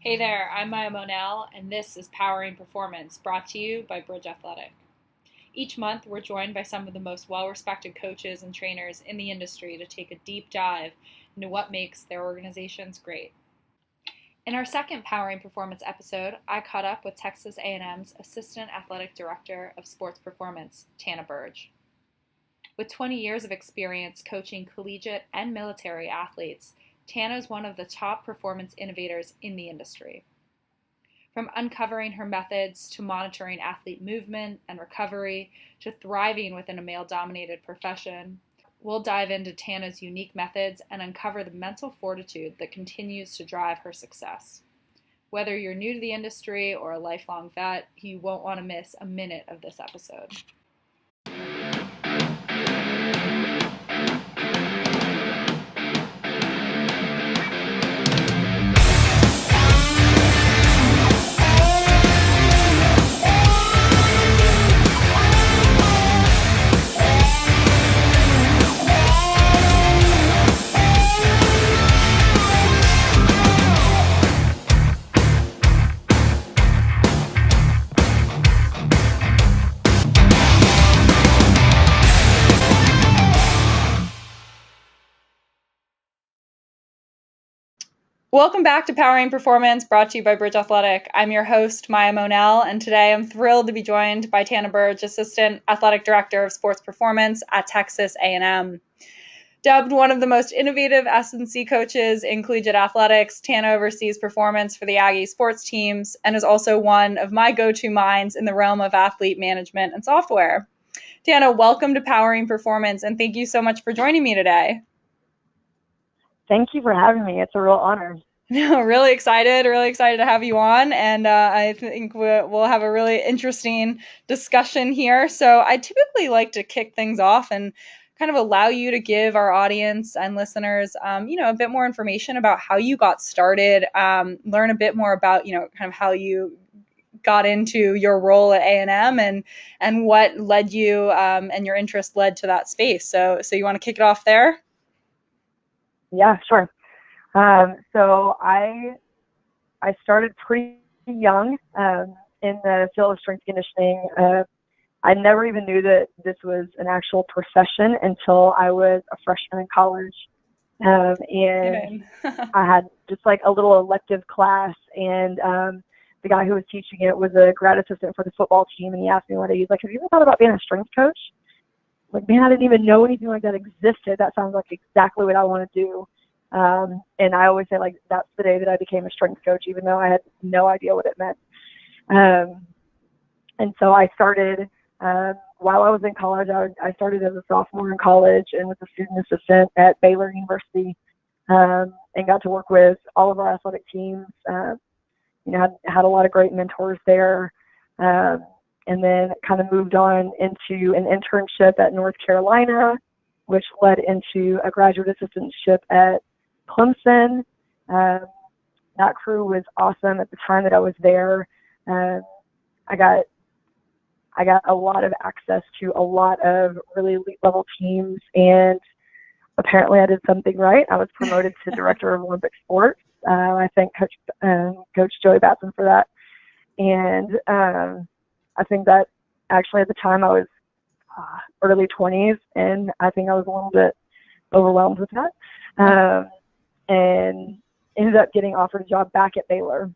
Hey there, I'm Maya Monell, and this is Powering Performance, brought to you by Burge Athletic. Each month, we're joined by some of the most well-respected coaches and trainers in the industry to take a deep dive into what makes their organizations great. In our second Powering Performance episode, I caught up with Texas A&M's Assistant Athletic Director of Sports Performance, Tanna Burge. With 20 years of experience coaching collegiate and military athletes, Tanna is one of the top performance innovators in the industry. From uncovering her methods to monitoring athlete movement and recovery to thriving within a male-dominated profession, we'll dive into Tanna's unique methods and uncover the mental fortitude that continues to drive her success. Whether you're new to the industry or a lifelong vet, you won't want to miss a minute of this episode. Welcome back to Powering Performance, brought to you by Burge Athletic. I'm your host, Maya Monell, and today I'm thrilled to be joined by Tanna Burge, Assistant Athletic Director of Sports Performance at Texas A&M. Dubbed one of the most innovative S&C coaches in collegiate athletics, Tanna oversees performance for the Aggie sports teams and is also one of my go-to minds in the realm of athlete management and software. Tanna, welcome to Powering Performance, and thank you so much for joining me today. Thank you for having me. It's a real honor. No, really excited to have you on, and I think we'll have a really interesting discussion here. So I typically like to kick things off and kind of allow you to give our audience and listeners, a bit more information about how you got started, learn a bit more about, kind of how you got into your role at A&M and what led you and your interest led to that space. So you want to kick it off there? Yeah, sure. So I started pretty young in the field of strength conditioning. I never even knew that this was an actual profession until I was a freshman in college. And I had just like a little elective class, and the guy who was teaching it was a grad assistant for the football team, and he asked me one day, he's like, "Have you ever thought about being a strength coach?" Like, man, I didn't even know anything like that existed. That sounds like exactly what I want to do. And I always say, like, that's the day that I became a strength coach, even though I had no idea what it meant. And so I started, while I was in college, I started as a sophomore in college and was a student assistant at Baylor University, and got to work with all of our athletic teams. Had a lot of great mentors there. And then kind of moved on into an internship at North Carolina, which led into a graduate assistantship at Clemson. That crew was awesome at the time that I was there. I got a lot of access to a lot of really elite level teams, and apparently I did something right. I was promoted to director of Olympic sports. I thank Coach Joey Batson for that. And I think that actually at the time I was early 20s, and I think I was a little bit overwhelmed with that. And ended up getting offered a job back at Baylor.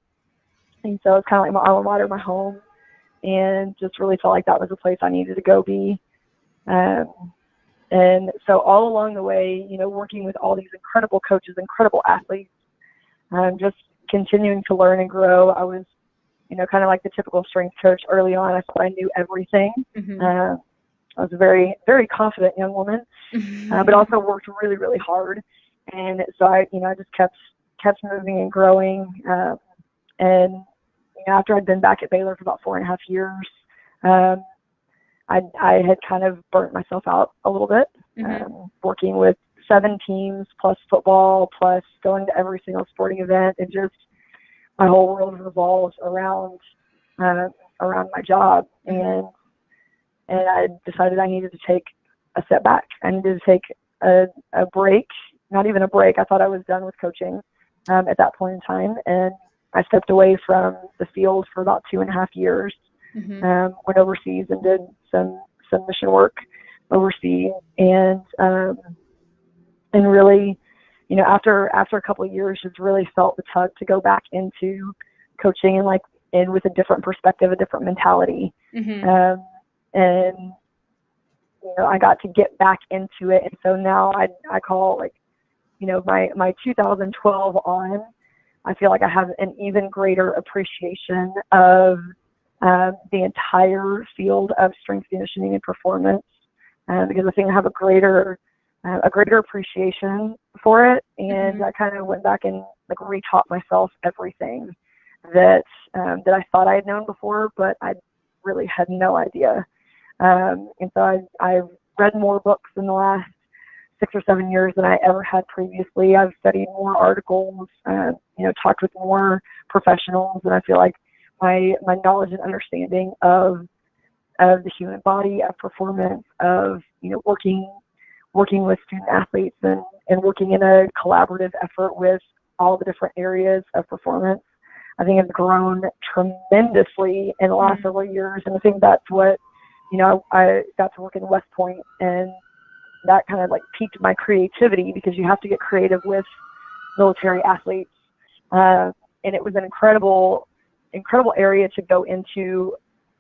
And so it's kind of like my alma mater, my home, and just really felt like that was the place I needed to go be. And so all along the way, working with all these incredible coaches, incredible athletes, just continuing to learn and grow. I was, kind of like the typical strength coach early on. I thought I knew everything. Mm-hmm. I was a very, very confident young woman, but also worked really, really hard. And so I just kept moving and growing. And after I'd been back at Baylor for about 4.5 years, I had kind of burnt myself out a little bit, working with 7 teams plus football, plus going to every single sporting event, and just my whole world revolves around my job. And I decided I needed to take a step back. I needed to take a break, not even a break. I thought I was done with coaching at that point in time. And I stepped away from the field for about 2.5 years. Went overseas and did some mission work overseas, and really, after a couple of years, just really felt the tug to go back into coaching and with a different perspective, a different mentality. And I got to get back into it, and so now I call my 2012 on. I feel like I have an even greater appreciation of the entire field of strength conditioning and performance, because I think I have a greater appreciation for it, and I kind of went back and retaught myself everything that I thought I had known before, but I really had no idea. And so I've read more books in the last 6 or 7 years than I ever had previously. I've studied more articles, talked with more professionals, and I feel like my knowledge and understanding of the human body, of performance, of working with student athletes and working in a collaborative effort with all the different areas of performance, I think has grown tremendously in the last several years. And I think that's what, I got to work in West Point, and that kind of piqued my creativity, because you have to get creative with military athletes. And it was an incredible area to go into,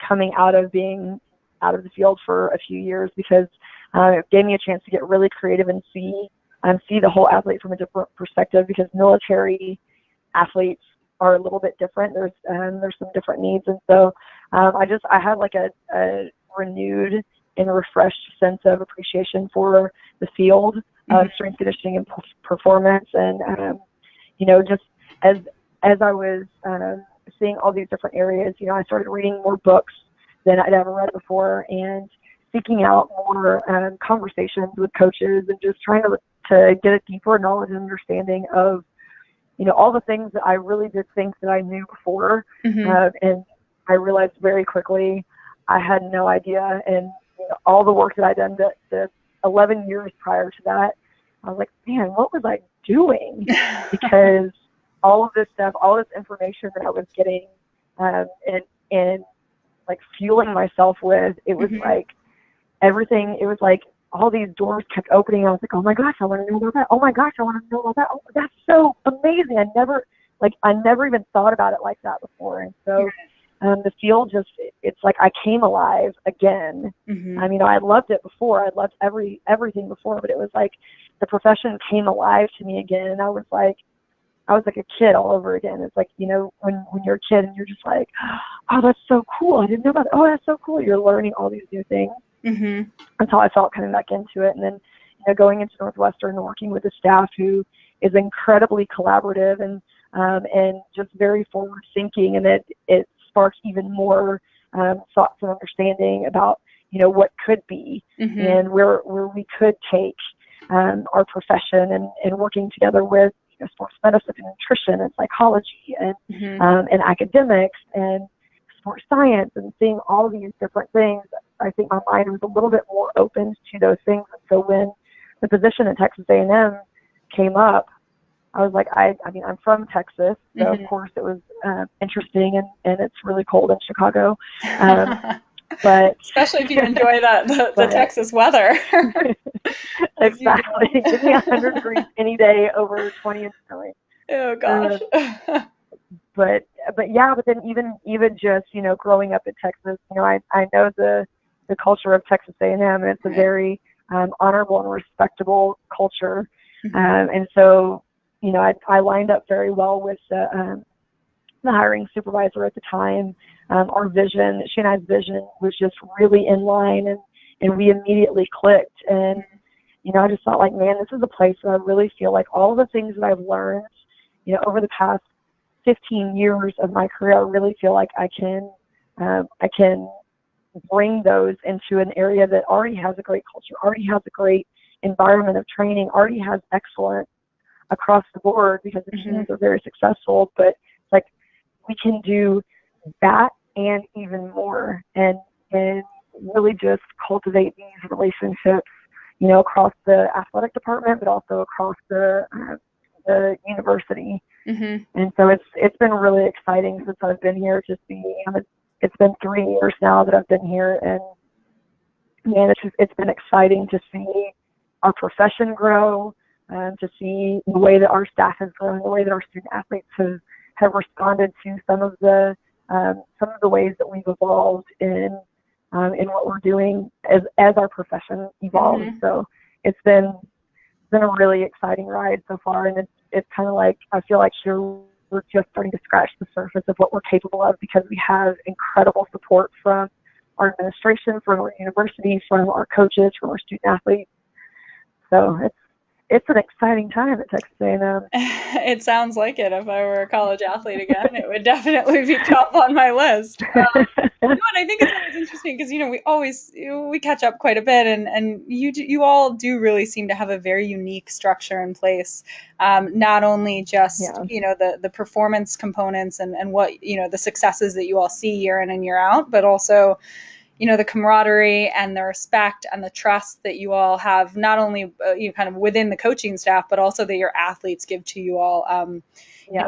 coming out of being out of the field for a few years, because it gave me a chance to get really creative and see the whole athlete from a different perspective, because military athletes are a little bit different. There's some different needs. And so I had a renewed and refreshed sense of appreciation for the field of strength conditioning and performance. And, just as I was seeing all these different areas, I started reading more books than I'd ever read before, and seeking out more conversations with coaches, and just trying to get a deeper knowledge and understanding of, all the things that I really did think that I knew before. And I realized very quickly I had no idea. And all the work that I'd done the 11 years prior to that, I was like, man, what was I doing? Because all of this stuff, all this information that I was getting and fueling myself with, it was everything, it was all these doors kept opening. I was like, oh my gosh, I want to know about that. Oh my gosh, I want to know about that. Oh, that's so amazing. I never even thought about it like that before. And so the field it's like I came alive again. I mean, I loved it before. I loved everything before, but it was like the profession came alive to me again. And I was like a kid all over again. It's like, when you're a kid and you're just like, oh, that's so cool. I didn't know about it. Oh, that's so cool. You're learning all these new things. That's how I felt coming back into it. And then, going into Northwestern and working with a staff who is incredibly collaborative and just very forward thinking. And it sparks even more thoughts and understanding about, what could be and where we could take our profession, and working together with sports medicine and nutrition and psychology and academics and sports science, and seeing all these different things. I think my mind was a little bit more open to those things. And so when the position at Texas A&M came up, I was like, I mean, I'm from Texas, so of course it was interesting, and it's really cold in Chicago. But especially if you enjoy the Texas weather. Exactly. Give me 100 degrees any day over 20 and snowing. Oh gosh. But then even just, growing up in Texas, I know the culture of Texas A&M, and it's a very honorable and respectable culture. And so, I lined up very well with the hiring supervisor at the time. Our vision, she and I's vision, was just really in line, and we immediately clicked. And, I just thought man, this is a place where I really feel like all the things that I've learned, over the past 15 years of my career, I really feel like I can bring those into an area that already has a great culture, already has a great environment of training, already has excellence across the board, because the teams are very successful. But it's like we can do that and even more, and really just cultivate these relationships, across the athletic department, but also across the university. And so it's been really exciting since I've been here to see. It's been 3 years now that I've been here, and man, it's been exciting to see our profession grow, to see the way that our staff has grown, the way that our student athletes have responded to some of the ways that we've evolved in what we're doing as our profession evolves. So it's been a really exciting ride so far, and it's kind of like, I feel like we're just starting to scratch the surface of what we're capable of, because we have incredible support from our administration, from our university, from our coaches, from our student athletes. So it's an exciting time at Texas A&M. It sounds like it. If I were a college athlete again, it would definitely be top on my list. And I think it's always interesting because, we catch up quite a bit, and you all do really seem to have a very unique structure in place. Not only just, the performance components and what, the successes that you all see year in and year out, but also, the camaraderie and the respect and the trust that you all have, not only kind of within the coaching staff, but also that your athletes give to you all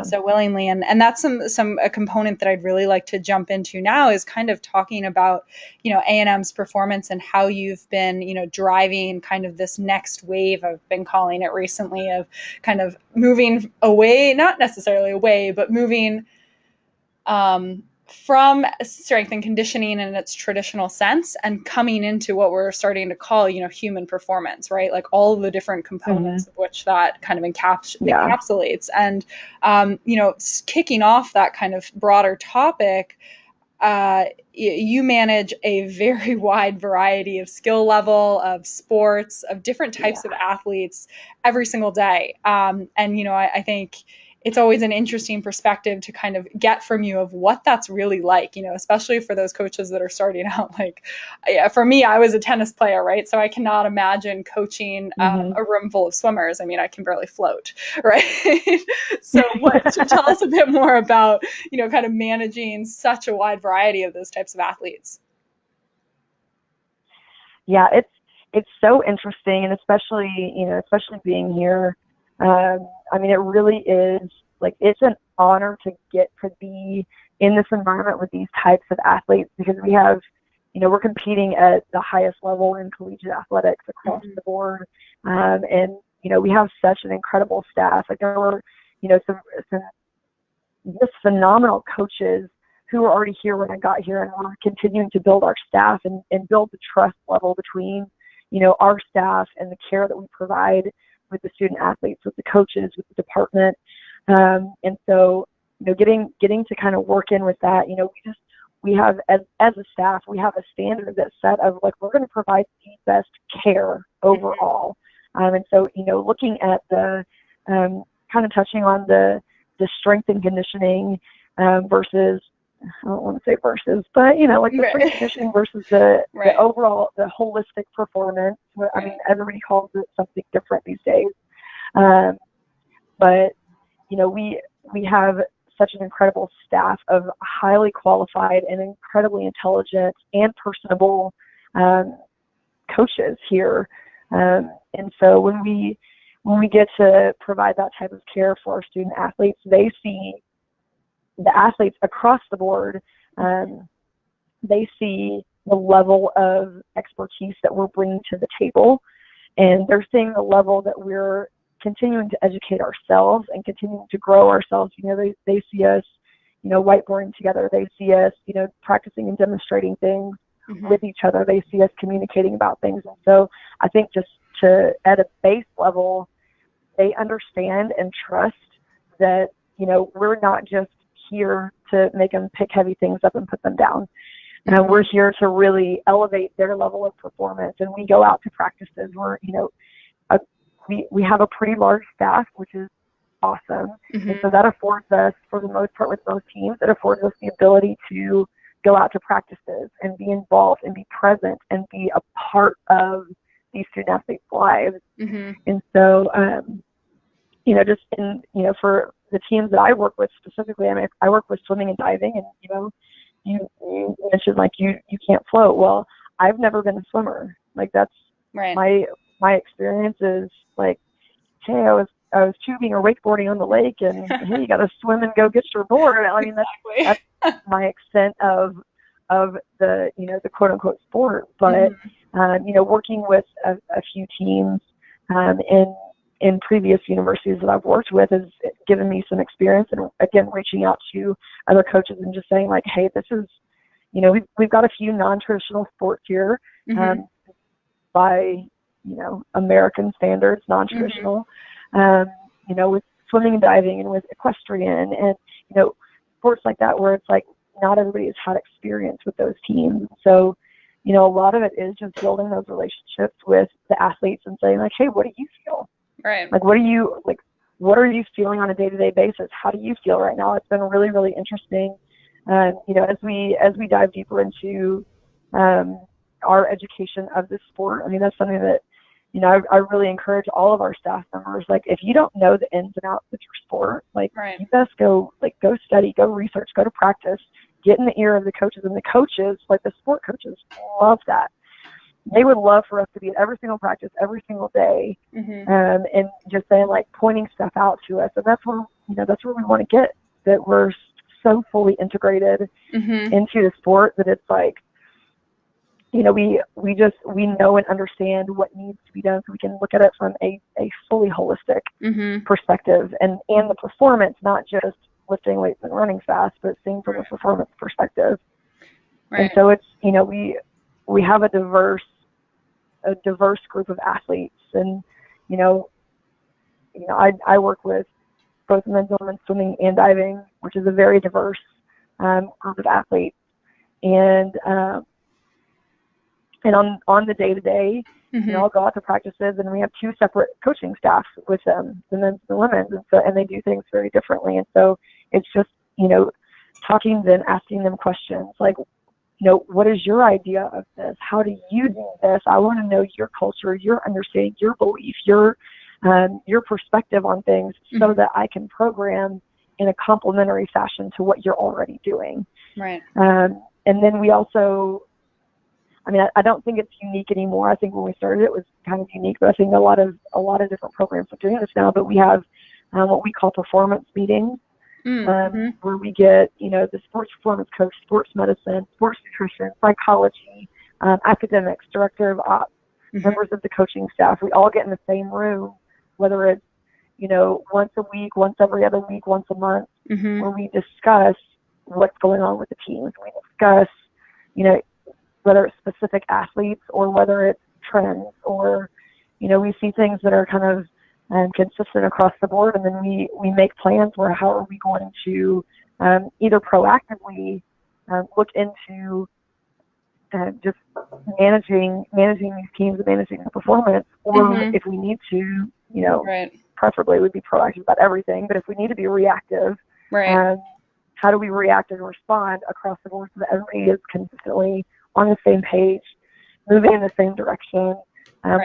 so willingly. And that's a component that I'd really like to jump into now, is kind of talking about, A&M's performance and how you've been, driving kind of this next wave, I've been calling it recently, of kind of moving away, not necessarily away, but moving from strength and conditioning in its traditional sense, and coming into what we're starting to call, human performance, right? Like all of the different components of which that kind of encapsulates. And, kicking off that kind of broader topic, you manage a very wide variety of skill level, of sports, of different types of athletes every single day. I think it's always an interesting perspective to kind of get from you of what that's really like, especially for those coaches that are starting out. Like, for me, I was a tennis player, right? So I cannot imagine coaching a room full of swimmers. I mean, I can barely float, right? So tell us a bit more about, kind of managing such a wide variety of those types of athletes. Yeah, it's so interesting, and especially being here. It really is, like, it's an honor to get to be in this environment with these types of athletes, because we have, we're competing at the highest level in collegiate athletics across the board. And we have such an incredible staff. Like, there were, some just phenomenal coaches who were already here when I got here, and we're continuing to build our staff and build the trust level between, our staff and the care that we provide with the student athletes, with the coaches, with the department. And so, getting to kind of work in with that, we have, as a staff, we have a standard that's set of, like, we're going to provide the best care overall. And so, looking at the, kind of touching on the strength and conditioning versus, I don't want to say versus, but, like the strength and conditioning versus the overall, the holistic performance. I mean, everybody calls it something different these days. But, we have such an incredible staff of highly qualified and incredibly intelligent and personable coaches here. And so when we get to provide that type of care for our student athletes, they see the athletes across the board, they see the level of expertise that we're bringing to the table, and they're seeing the level that we're continuing to educate ourselves and continuing to grow ourselves. They see us, whiteboarding together. They see us, practicing and demonstrating things with each other. They see us communicating about things. And so I think just at a base level, they understand and trust that, we're not just here to make them pick heavy things up and put them down. And we're here to really elevate their level of performance. And we go out to practices where, we have a pretty large staff, which is awesome. And so that affords us, for the most part with most teams, it affords us the ability to go out to practices and be involved and be present and be a part of these student athletes' lives. And so, just in, for the teams that I work with specifically, I work with swimming and diving, and, you mentioned, like, you can't float. Well, I've never been a swimmer. Like, that's my experience is, like, hey, I was I was tubing or wakeboarding on the lake, and hey, you got to swim and go get your board. I mean, Exactly. that's my extent of the, you know, the quote unquote sport. But you know, working with a few teams in previous universities that I've worked with has given me some experience. And again, reaching out to other coaches and just saying like, hey, this is, you know, we've got a few non-traditional sports here, by, you know, American standards, non-traditional, you know, with swimming and diving and with equestrian and, you know, sports like that where it's like not everybody has had experience with those teams. So, you know, a lot of it is just building those relationships with the athletes and saying like, hey, what do you feel? Right. Like, what are you feeling on a day-to-day basis? How do you feel right now? It's been really, really interesting. You know, as we dive deeper into our education of this sport, I mean, that's something that, you know, I really encourage all of our staff members. Like, if you don't know the ins and outs of your sport, like, you best go study, go research, go to practice, get in the ear of the coaches. And the coaches, like the sport coaches, love that. They would love for us to be at every single practice, every single day, and just saying, like, pointing stuff out to us. And that's where, you know, that's where we want to get, that we're so fully integrated into the sport that it's like, you know, we know and understand what needs to be done, so we can look at it from a fully holistic perspective, and the performance, not just lifting weights and running fast, but seeing from a performance perspective. And so it's, you know, we have a diverse group of athletes, and you know, I work with both men's and women's swimming and diving, which is a very diverse group of athletes, and on the day-to-day, you know, I'll go out to practices, and we have two separate coaching staffs with them, the men's and the women's, and they do things very differently. And so it's just, you know, talking to them, asking them questions like, you know, what is your idea of this? How do you do this? I want to know your culture, your understanding, your belief, your perspective on things, so that I can program in a complementary fashion to what you're already doing. Right. And then we also, I mean, I don't think it's unique anymore. I think when we started, it was kind of unique, but I think a lot of different programs are doing this now. But we have what we call performance meetings, where we get, you know, the sports performance coach, sports medicine, sports nutrition, psychology, academics, director of ops, members of the coaching staff. We all get in the same room, whether it's, you know, once a week, once every other week, once a month, where we discuss what's going on with the teams. We discuss, you know, whether it's specific athletes or whether it's trends, or, you know, we see things that are kind of consistent across the board, and then we make plans where how are we going to either proactively look into just managing these teams and managing the performance, or if we need to, you know, preferably we'd be proactive about everything, but if we need to be reactive, how do we react and respond across the board so that everybody is consistently on the same page, moving in the same direction,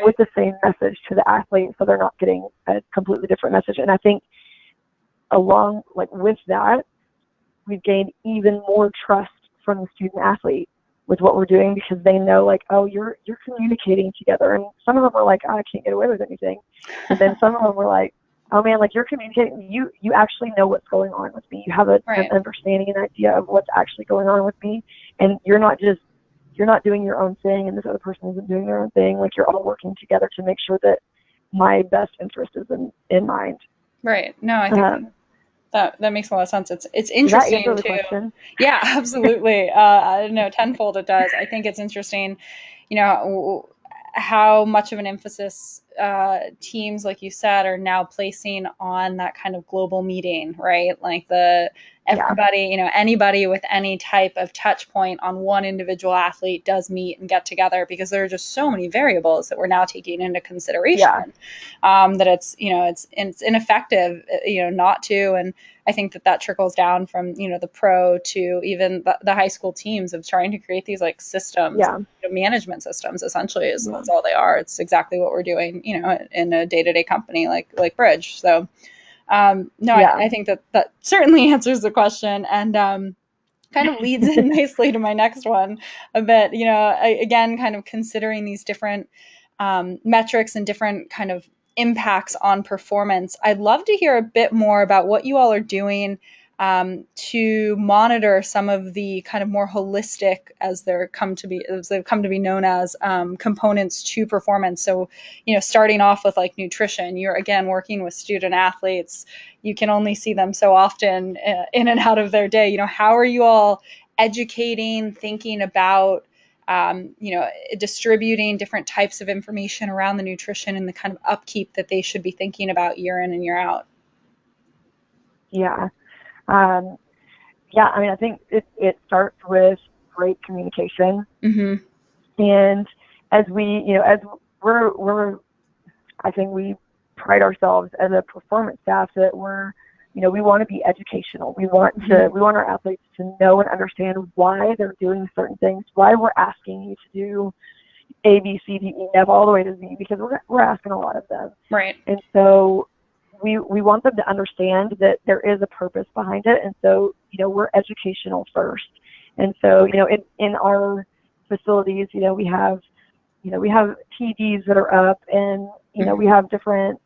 with the same message to the athlete, so they're not getting a completely different message. And I think along, like, with that, we've gained even more trust from the student athlete with what we're doing, because they know, like, oh, you're communicating together. And some of them are like, oh, I can't get away with anything. And then some of them were like, oh man, like, you're communicating, you actually know what's going on with me. You have an understanding, an idea of what's actually going on with me. And you're not doing your own thing and this other person isn't doing their own thing. Like, you're all working together to make sure that my best interest is in mind. Right. No, I think that makes a lot of sense. It's interesting too. Question? Yeah, absolutely. I don't know, tenfold it does. I think it's interesting, you know, how much of an emphasis teams, like you said, are now placing on that kind of global meeting, right? Like everybody, you know, anybody with any type of touch point on one individual athlete does meet and get together, because there are just so many variables that we're now taking into consideration, that it's, you know, it's ineffective, you know, not to. And I think that trickles down from, you know, the pro to even the high school teams of trying to create these like systems, you know, management systems, essentially is that's all they are. It's exactly what we're doing, you know, in a day-to-day company like Bridge. So I think that certainly answers the question, and kind of leads in nicely to my next one a bit, you know, again, kind of considering these different metrics and different kind of impacts on performance. I'd love to hear a bit more about what you all are doing to monitor some of the kind of more holistic, as they've come to be known as, components to performance. So, starting off with like nutrition, you're again working with student athletes. You can only see them so often in and out of their day. How are you all educating, thinking about, distributing different types of information around the nutrition and the kind of upkeep that they should be thinking about year in and year out? Yeah. I think it starts with great communication. Mm-hmm. And as I think we pride ourselves as a performance staff that we want to be educational. We want our athletes to know and understand why they're doing certain things, why we're asking you to do A, B, C, D, E, F, all the way to Z, because we're asking a lot of them. Right. And so we want them to understand that there is a purpose behind it. And so, we're educational first. And so, in our facilities, we have TVs that are up, and, we have different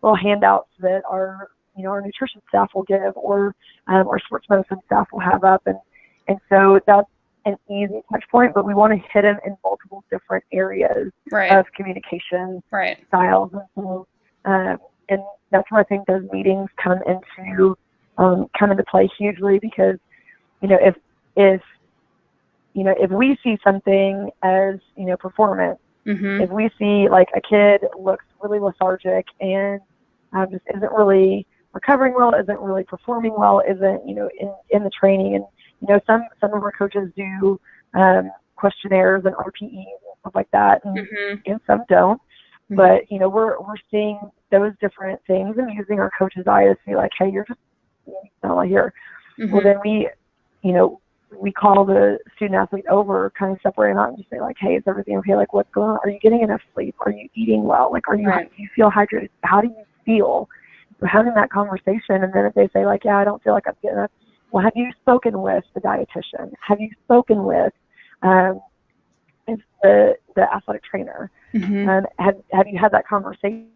little handouts that our nutrition staff will give, or our sports medicine staff will have up. And so that's an easy touch point, but we want to hit them in multiple different areas of communication styles. And so, and that's where I think those meetings come into play hugely, because, if we see something as, performance, mm-hmm. if we see like a kid looks really lethargic and just isn't really recovering well, isn't really performing well, isn't, in the training, and, some of our coaches do questionnaires and RPEs and stuff like that, and, mm-hmm. and some don't. Mm-hmm. But, we're seeing those different things and using our coach's eye to see like, hey, you're just not here. Mm-hmm. Well, then we call the student athlete over, kind of separate them out and just say like, hey, is everything okay? Like, what's going on? Are you getting enough sleep? Are you eating well? Like, do you feel hydrated? How do you feel? So having that conversation, and then if they say like, yeah, I don't feel like I'm getting enough, well, have you spoken with the dietitian? Have you spoken with the athletic trainer? Mm-hmm. Have you had that conversation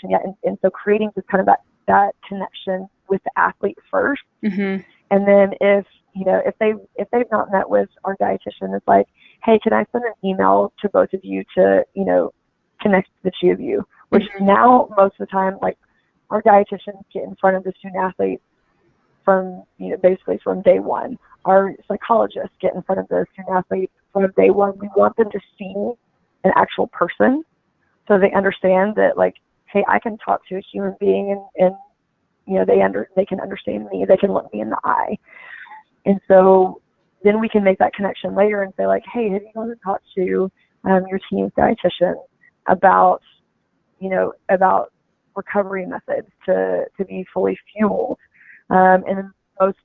yet? And so creating just kind of that connection with the athlete first, mm-hmm. and then if they've not met with our dietitian, it's like, hey, can I send an email to both of you to connect the two of you? Which mm-hmm. now most of the time, like, our dietitians get in front of the student athletes from basically from day one. Our psychologists get in front of the student athletes from day one. We want them to see an actual person, so they understand that, like, hey, I can talk to a human being, and they can understand me. They can look me in the eye. And so then we can make that connection later and say like, hey, have you gone and talked to your team's dietitian about recovery methods to be fully fueled? And then most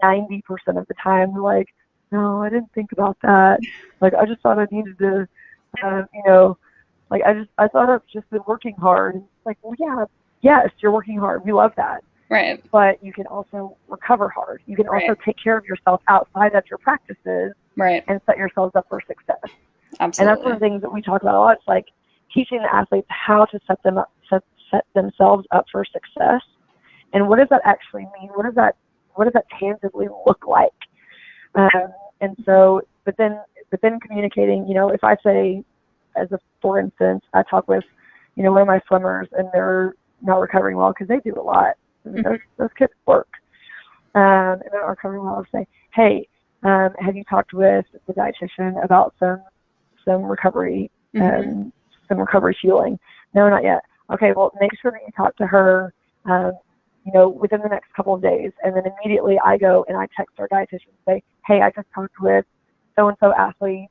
90% of the time we're like, no, I didn't think about that. Like, I just thought I needed to, I thought I've just been working hard. And it's like, well, yes, you're working hard. We love that. Right. But you can also recover hard. You can also take care of yourself outside of your practices, and set yourselves up for success. Absolutely. And that's one of the things that we talk about a lot. It's like teaching the athletes how to set themselves up for success. And what does that actually mean? What does that tangibly look like? And so, but then communicating, if I say, for instance, I talk with, one of my swimmers, and they're not recovering well because they do a lot. Mm-hmm. Those kids work. And they're not recovering well. I'll say, hey, have you talked with the dietitian about some recovery, mm-hmm. some recovery fueling? No, not yet. Okay, well, make sure that you talk to her, within the next couple of days. And then immediately I go and I text our dietitian and say, hey, I just talked with so-and-so athlete.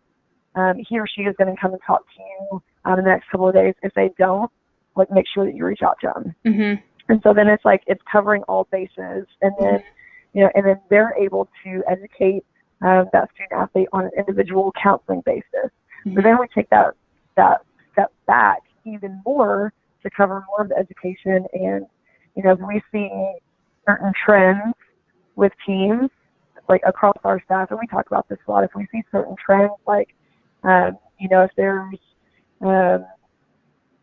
He or she is going to come and talk to you in the next couple of days. If they don't, like, make sure that you reach out to them. Mm-hmm. And so then it's like, it's covering all bases. And then, and then they're able to educate that student athlete on an individual counseling basis. Mm-hmm. So then we take that step back even more to cover more of the education. And, if we see certain trends with teams, like across our staff, and we talk about this a lot, if we see certain trends, like, if there's,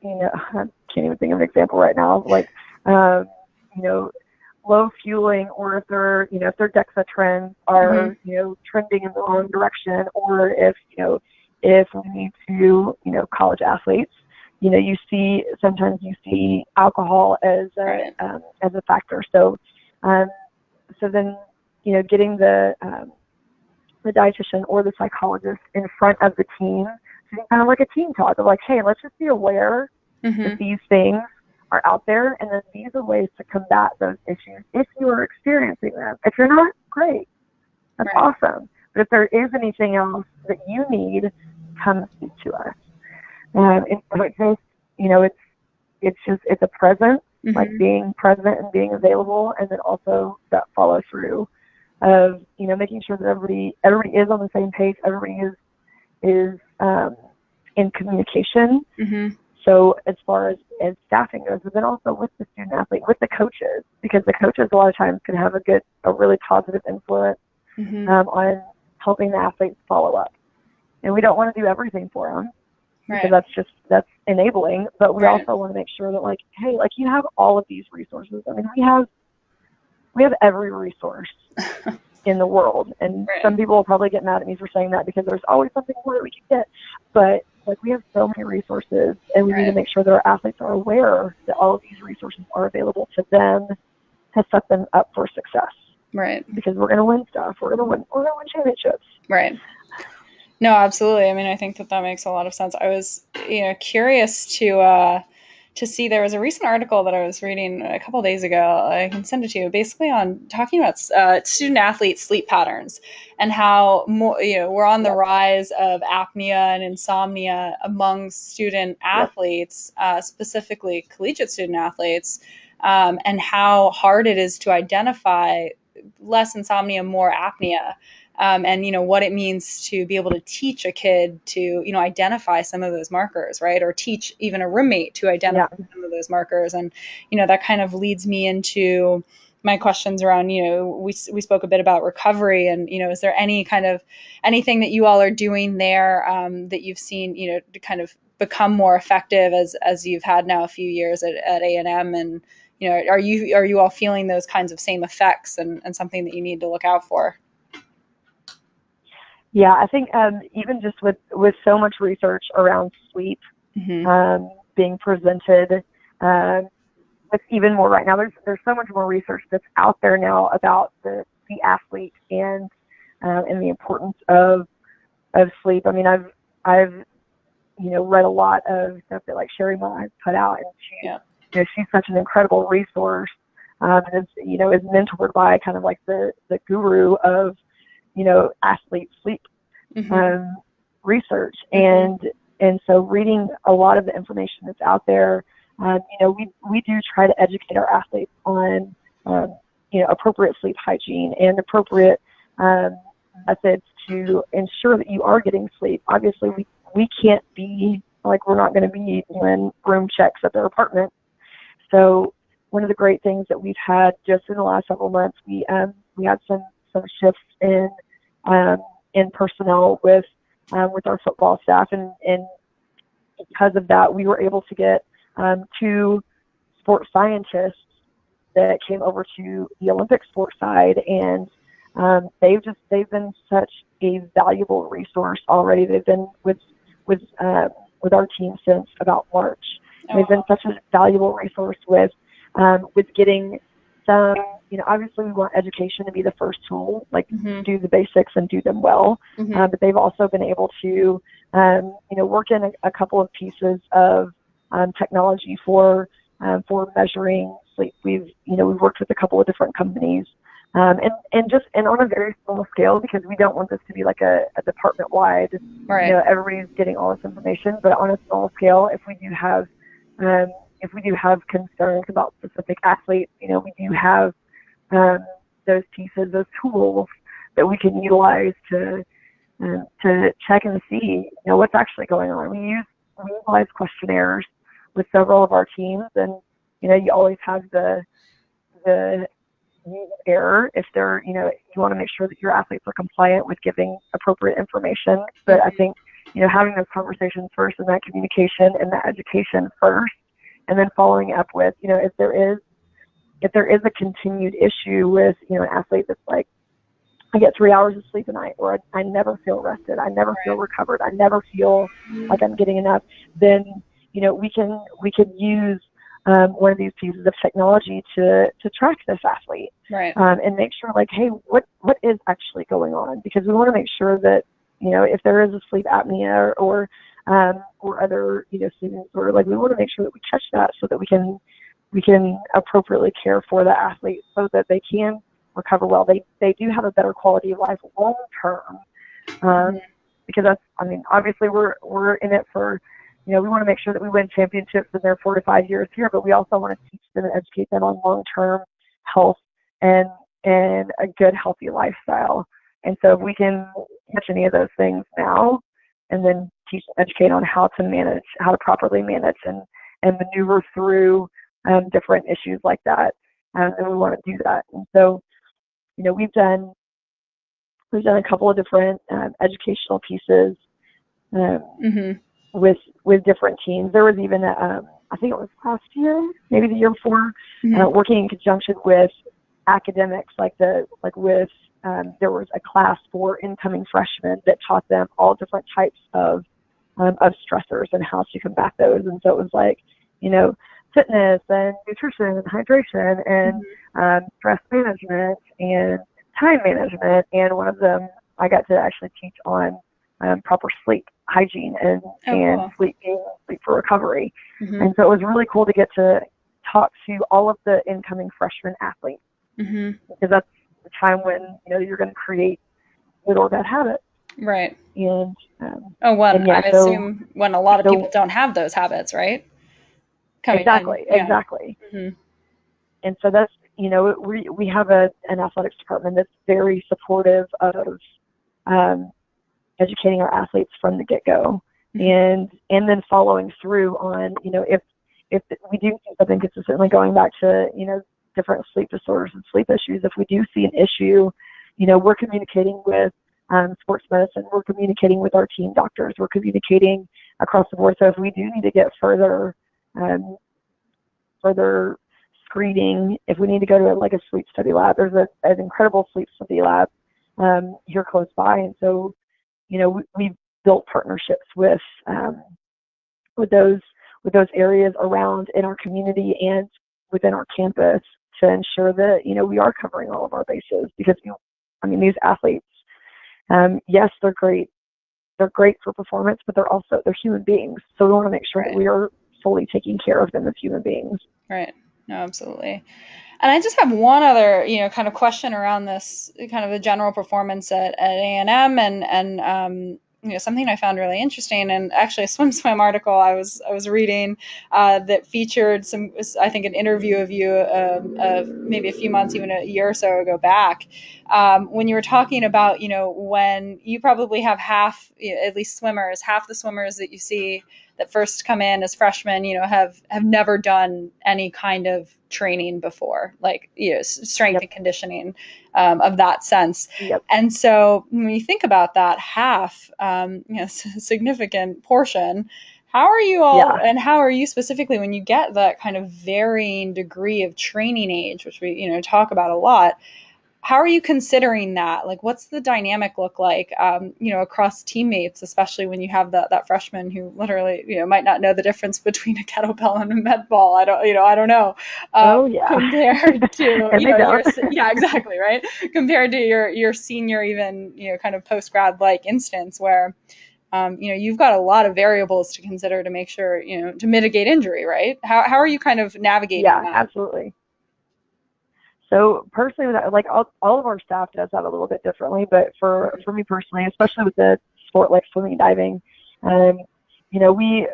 I can't even think of an example right now, like, you know, low fueling, or if their, if their DEXA trends are, trending in the wrong direction, or if we need to, college athletes, sometimes you see alcohol as a factor. So, so then, getting the dietitian or the psychologist in front of the team, so kind of like a team talk of like, hey, let's just be aware that these things are out there, and then these are ways to combat those issues if you are experiencing them. If you're not, great, that's awesome. But if there is anything else that you need, come speak to us. It's a present, like being present and being available, and then also that follow through of making sure that everybody is on the same page, everybody is in communication. So as far as staffing goes, but then also with the student athlete, with the coaches, because the coaches a lot of times can have a really positive influence on helping the athletes follow up. And we don't want to do everything for them, because that's enabling. But we also want to make sure that, like, hey, like, you have all of these resources. I mean, we have every resource in the world, and some people will probably get mad at me for saying that, because there's always something more that we can get. But like, we have so many resources, and we need to make sure that our athletes are aware that all of these resources are available to them to set them up for success. Right. Because we're going to win stuff. We're going to win championships. Right. No, absolutely. I mean, I think that makes a lot of sense. I was, curious to see, there was a recent article that I was reading a couple of days ago. I can send it to you, basically on talking about student athlete sleep patterns, and how we're on the rise of apnea and insomnia among student athletes, specifically collegiate student athletes, and how hard it is to identify less insomnia, more apnea. And what it means to be able to teach a kid to identify some of those markers, right? Or teach even a roommate to identify some of those markers. And that kind of leads me into my questions around, we spoke a bit about recovery, and is there any kind of anything that you all are doing there that you've seen to kind of become more effective as you've had now a few years at A&M, and are you all feeling those kinds of same effects, and something that you need to look out for? Yeah, I think even just with so much research around sleep being presented, it's even more right now. There's so much more research that's out there now about the athlete and the importance of sleep. I mean, I've read a lot of stuff that, like, Sherry Ma has put out, and she's such an incredible resource, and is mentored by kind of like the guru of athlete sleep research. And so reading a lot of the information that's out there, we do try to educate our athletes on, appropriate sleep hygiene and appropriate methods to ensure that you are getting sleep. Obviously, we can't be, like, we're not going to be doing room checks at their apartment. So one of the great things that we've had just in the last several months, we had some shifts in personnel with our football staff, and because of that, we were able to get 2 sports scientists that came over to the Olympic sports side, and they've been such a valuable resource already. They've been with our team since about March. They've been such a valuable resource with getting some, obviously we want education to be the first tool, like do the basics and do them well. But they've also been able to, work in a couple of pieces of technology for measuring sleep. We've worked with a couple of different companies, and on a very small scale, because we don't want this to be like a department wide, everybody's getting all this information. But on a small scale, if we do have concerns about specific athletes, we do have those pieces, those tools that we can utilize to check and see, what's actually going on. We utilize questionnaires with several of our teams, and you always have the error if they're, you want to make sure that your athletes are compliant with giving appropriate information. But I think having those conversations first and that communication and that education first, and then following up with, if there is a continued issue with, an athlete that's like, I get 3 hours of sleep a night, or I never feel rested, I never feel recovered, I never feel like I'm getting enough, then, we can use one of these pieces of technology to track this athlete, right, and make sure, like, hey, what is actually going on? Because we want to make sure that, if there is a sleep apnea or other, sleeping disorder, like, we want to make sure that we catch that so that we can appropriately care for the athlete so that they can recover well. They do have a better quality of life long term, because obviously we're in it for, we want to make sure that we win championships in their 4 to 5 years here, but we also want to teach them and educate them on long-term health and a good, healthy lifestyle. And so if we can catch any of those things now, and then teach and educate on how to properly manage and maneuver through different issues like that, and we want to do that. And so, we've done a couple of different educational pieces with different teams. There was even I think it was last year, maybe the year before, working in conjunction with academics, there was a class for incoming freshmen that taught them all different types of stressors and how to combat those. And so it was like, fitness and nutrition and hydration and stress management and time management. And one of them I got to actually teach on proper sleep hygiene and cool. sleep for recovery. And so it was really cool to get to talk to all of the incoming freshman athletes, because that's the time when you're going to create good or bad habits. Right. And I assume when a lot of people don't have those habits, right? Exactly. And so that's, we have an athletics department that's very supportive of educating our athletes from the get-go, and then following through on, if we do see something consistently, going back to, different sleep disorders and sleep issues. If we do see an issue, we're communicating with sports medicine, we're communicating with our team doctors, we're communicating across the board. So if we do need to get further screening, if we need to go to a sleep study lab, there's an incredible sleep study lab here close by. And so, we've built partnerships with those areas around in our community and within our campus to ensure that, we are covering all of our bases, because, these athletes, yes, they're great. They're great for performance, but they're human beings. So we want to make sure that we are fully taking care of them as human beings. Right. No, absolutely. And I just have one other, kind of question around this, kind of the general performance at A&M and something I found really interesting, and actually a swim article I was reading that featured I think an interview of you of maybe a few months, even a year or so ago back, when you were talking about, when you probably have half, at least half the swimmers that you see that first come in as freshmen, have never done any kind of training before, strength and conditioning of that sense. Yep. And so when you think about that half, significant portion, how are you all, and how are you specifically when you get that kind of varying degree of training age, which we, talk about a lot, how are you considering that? What's the dynamic look like, across teammates, especially when you have that freshman who literally, might not know the difference between a kettlebell and a med ball. I don't know. Compared to, exactly. Right. Compared to your senior, even, kind of post-grad instance where, you've got a lot of variables to consider to make sure, to mitigate injury, right? How are you kind of navigating that? Yeah, absolutely. So personally, all of our staff does that a little bit differently, but for me personally, especially with the sport like swimming and diving, we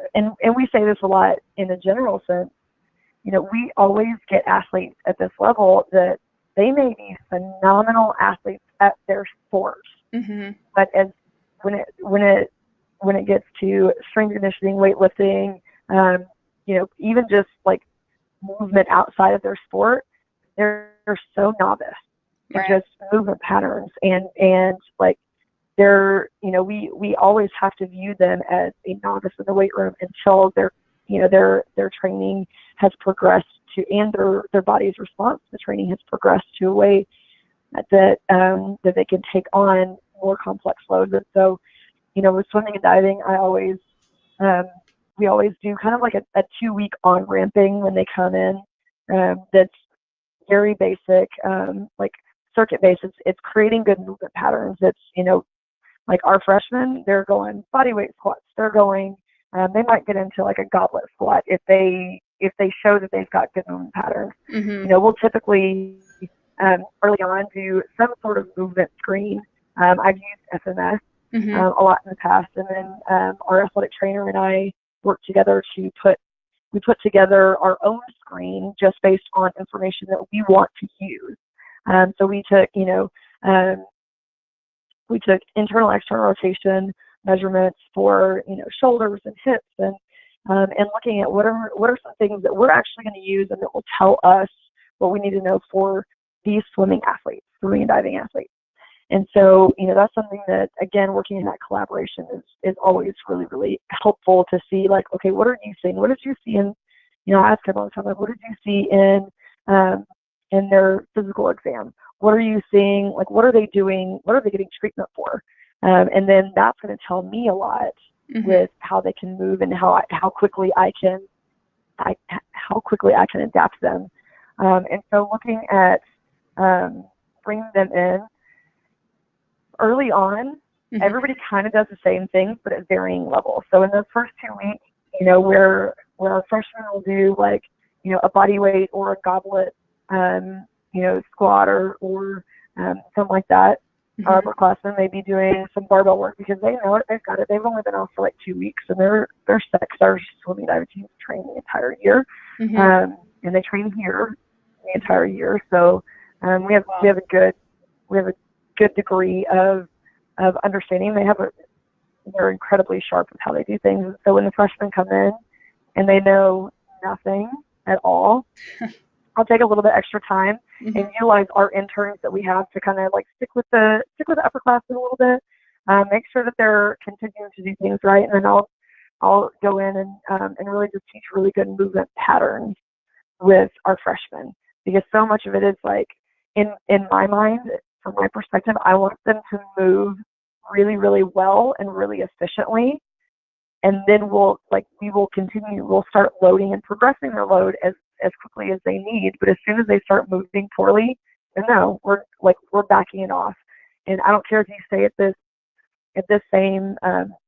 say this a lot in a general sense, we always get athletes at this level that they may be phenomenal athletes at their sport, but when it gets to strength conditioning, weightlifting, even just movement outside of their sport, they're so novice in just movement patterns and we always have to view them as a novice in the weight room until their training has progressed to, and their body's response to training has progressed to a way that they can take on more complex loads. And so, with swimming and diving, we always do kind of like a 2-week on-ramping when they come in. That's very basic, like circuit-based. It's creating good movement patterns. It's, like our freshmen, they're going body weight squats. They're going, they might get into like a goblet squat if they show that they've got good movement patterns. We'll typically early on do some sort of movement screen. I've used FMS a lot in the past, and then our athletic trainer and I work together to put together our own screen just based on information that we want to use. So we took internal, external rotation measurements for, shoulders and hips, and looking at what are some things that we're actually going to use and that will tell us what we need to know for these swimming and diving athletes. And so, that's something that, again, working in that collaboration is always really, really helpful to see, like, okay, what are you seeing? What did you see in, I ask them all the time, like, what did you see in their physical exam? What are you seeing? Like, what are they doing? What are they getting treatment for? And then that's going to tell me a lot with how they can move and how quickly I can adapt them. And so looking at bringing them in early on, everybody kind of does the same things, but at varying levels. So in those first 2 weeks, where our freshmen will do like, a body weight or a goblet, squat or something like that. Our upperclassmen may be doing some barbell work because they know it, they've got it. They've only been off for like 2 weeks, and they're set because our swimming diving teams train the entire year, and they train here the entire year. So we have a good degree of understanding. They're incredibly sharp with how they do things. So when the freshmen come in and they know nothing at all, I'll take a little bit extra time and utilize our interns that we have to kind of like stick with the upperclassmen a little bit, make sure that they're continuing to do things right, and then I'll go in and really just teach really good movement patterns with our freshmen, because so much of it is like in my mind, from my perspective, I want them to move really, really well and really efficiently. And then we'll continue, we'll start loading and progressing their load as quickly as they need. But as soon as they start moving poorly, then no, we're backing it off. And I don't care if you stay at this same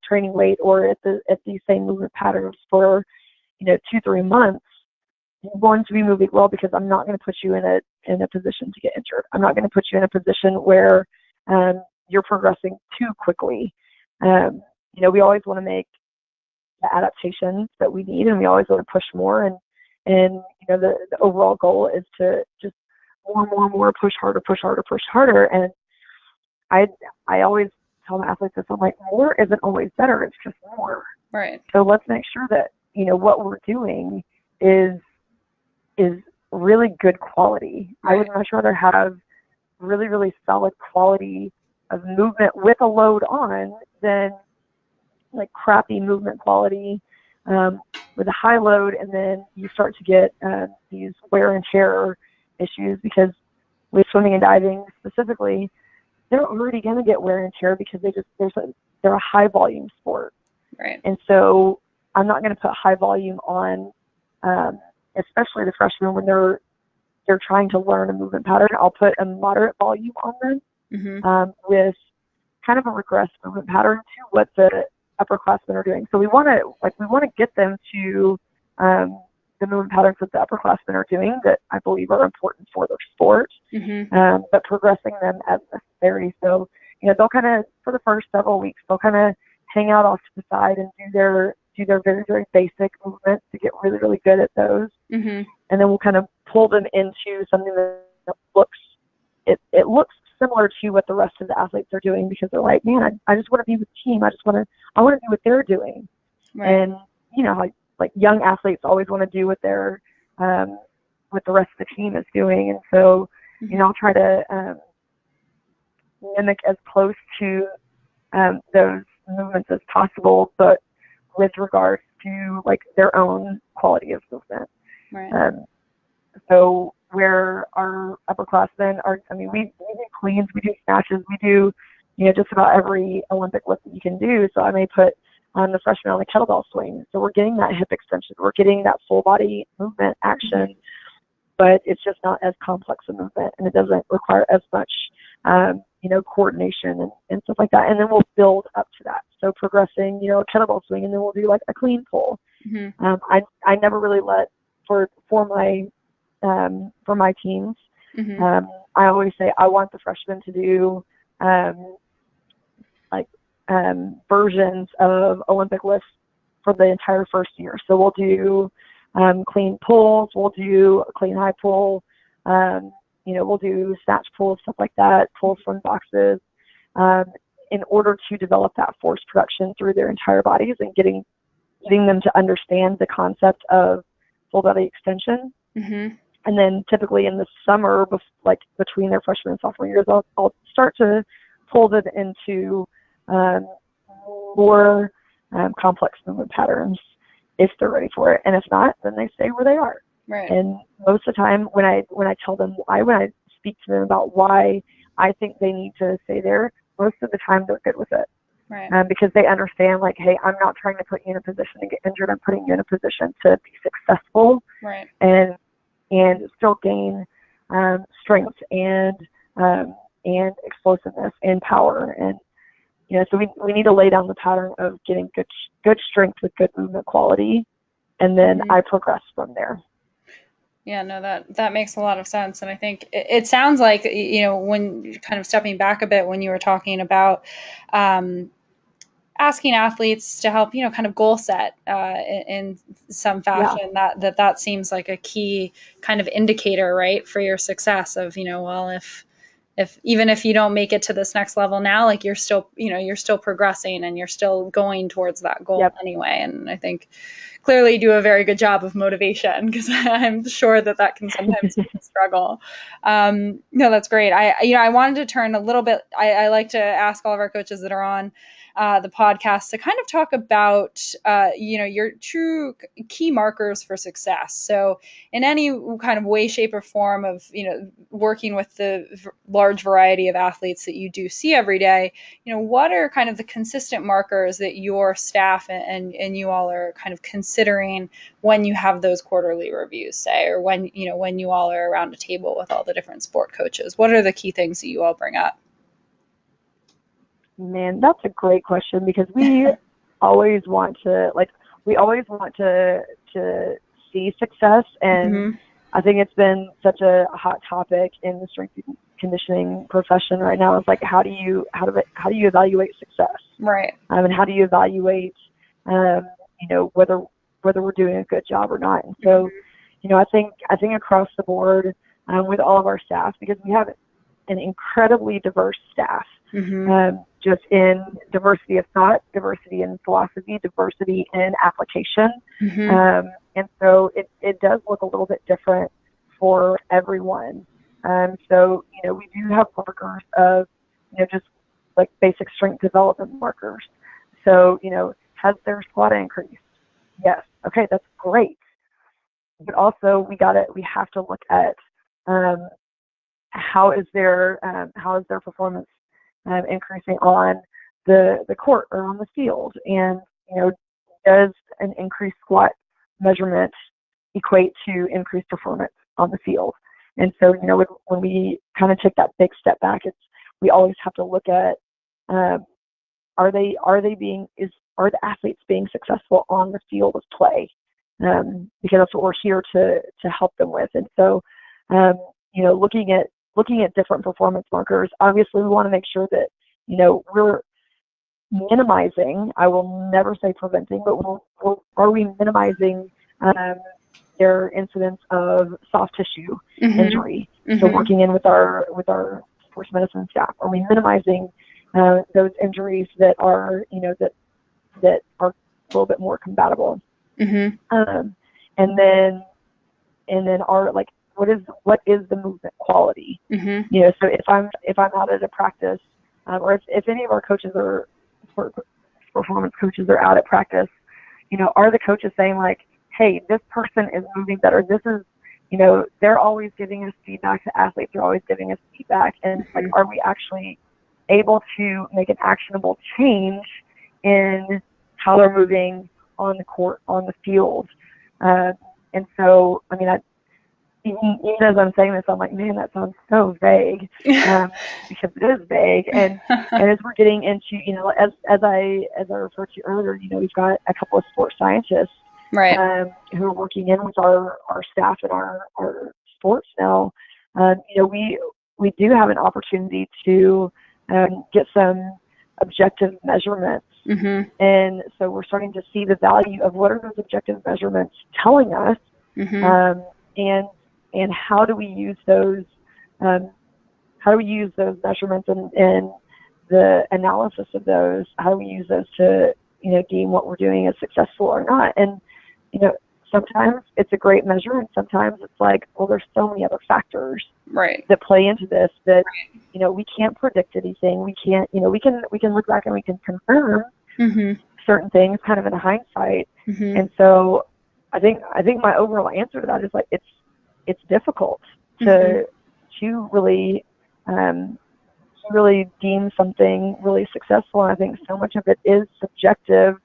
training weight or at these same movement patterns for 2-3 months. You're going to be moving well, because I'm not going to put you in a position to get injured. I'm not going to put you in a position where you're progressing too quickly. We always want to make the adaptations that we need, and we always want to push more. And the overall goal is to just more, push harder. And I always tell my athletes this. I'm like, more isn't always better. It's just more. Right. So let's make sure that what we're doing is really good quality. Right. I would much rather have really, really solid quality of movement with a load on than like crappy movement quality with a high load, and then you start to get these wear and tear issues, because with swimming and diving specifically, they're already going to get wear and tear because they're a high volume sport. Right. And so I'm not going to put high volume on, especially the freshmen when they're trying to learn a movement pattern. I'll put a moderate volume on them with kind of a regressed movement pattern to what the upperclassmen are doing. So we want to get them to the movement patterns that the upperclassmen are doing that I believe are important for their sport, but progressing them as necessary. So they'll kind of, for the first several weeks, they'll kind of hang out off to the side and do their very, very basic movements to get really, really good at those. And then we'll kind of pull them into something that looks similar to what the rest of the athletes are doing, because they're like, man, I just want to be with the team. I want to do what they're doing. Right. And like young athletes always want to do what what the rest of the team is doing. And so I'll try to mimic as close to those movements as possible, but with regards to like their own quality of movement. Right. So where our upperclassmen are, I mean, we do cleans, we do snatches, we do, just about every Olympic lift that you can do. So I may put the freshmen on a kettlebell swing. So we're getting that hip extension, we're getting that full body movement action, but it's just not as complex a movement, and it doesn't require as much, coordination and stuff like that. And then we'll build up to that. So progressing, a kettlebell swing, and then we'll do like a clean pull. I never really let for my teams. I always say I want the freshmen to do versions of Olympic lifts for the entire first year. So we'll do clean pulls, we'll do a clean high pull, we'll do snatch pulls, stuff like that, pulls from boxes, in order to develop that force production through their entire bodies and getting them to understand the concept of full body extension. And then typically in the summer, between their freshman and sophomore years, I'll start to pull them into more complex movement patterns if they're ready for it. And if not, then they stay where they are. Right. And most of the time when I tell them why, when I speak to them about why I think they need to stay there, most of the time they're good with it. Right. Because they understand, like, hey, I'm not trying to put you in a position to get injured. I'm putting you in a position to be successful. Right. And still gain strength and explosiveness and power. And so we need to lay down the pattern of getting good strength with good movement quality, and then I progress from there. Yeah, no, that makes a lot of sense. And I think it sounds like, when kind of stepping back a bit, when you were talking about asking athletes to help, kind of goal set in some fashion, that seems like a key kind of indicator, right, for your success of, well, if even if you don't make it to this next level now, like you're still progressing and you're still going towards that goal anyway. And I think clearly you do a very good job of motivation, because I'm sure that can sometimes be a struggle. No, that's great. I wanted to turn a little bit, I like to ask all of our coaches that are on the podcast to kind of talk about, your true key markers for success. So in any kind of way, shape, or form of, working with the large variety of athletes that you do see every day, what are kind of the consistent markers that your staff and you all are kind of considering when you have those quarterly reviews, say, or when you all are around a table with all the different sport coaches? What are the key things that you all bring up? Man, that's a great question, because we always want to see success. And I think it's been such a hot topic in the strength and conditioning profession right now. It's like, how do you evaluate success? Right. And how do you evaluate, whether we're doing a good job or not? And so, I think across the board, with all of our staff, because we have an incredibly diverse staff, just in diversity of thought, diversity in philosophy, diversity in application. And so it does look a little bit different for everyone. So, we do have markers of, just like basic strength development markers. So, has their squat increased? Yes. Okay, that's great. But also we have to look at how is their performance increasing on the court or on the field, and does an increased squat measurement equate to increased performance on the field? And so when we kind of take that big step back, we always have to look at are the athletes being successful on the field of play, because that's what we're here to help them with. And so looking at different performance markers, obviously we want to make sure that we're minimizing, I will never say preventing, but are we minimizing their incidence of soft tissue injury? So working in with our sports medicine staff, are we minimizing those injuries that are that are a little bit more compatible? And then are like, what is the movement quality? So if I'm out at a practice, or if any of our coaches are sport performance coaches are out at practice, are the coaches saying like, hey, this person is moving better. This is, they're always giving us feedback. The athletes are always giving us feedback. And like, are we actually able to make an actionable change in how they're moving on the court, on the field? And so, I mean, even as I'm saying this, I'm like, man, that sounds so vague, because it is vague. And as we're getting into, as I referred to earlier, we've got a couple of sports scientists, right, who are working in with our staff and our sports now. We do have an opportunity to get some objective measurements. mm-hmm. And so we're starting to see the value of what are those objective measurements telling us, Mm-hmm. and how do we use those measurements and the analysis of those, how do we use those to, deem what we're doing as successful or not. And, sometimes it's a great measure, and sometimes it's like, well, there's so many other factors right, that play into this that, we can't predict anything. We can't, we can look back and we can confirm mm-hmm. certain things kind of in hindsight. Mm-hmm. And so I think my overall answer to that is like, it's difficult to really deem something really successful. And I think so much of it is subjective,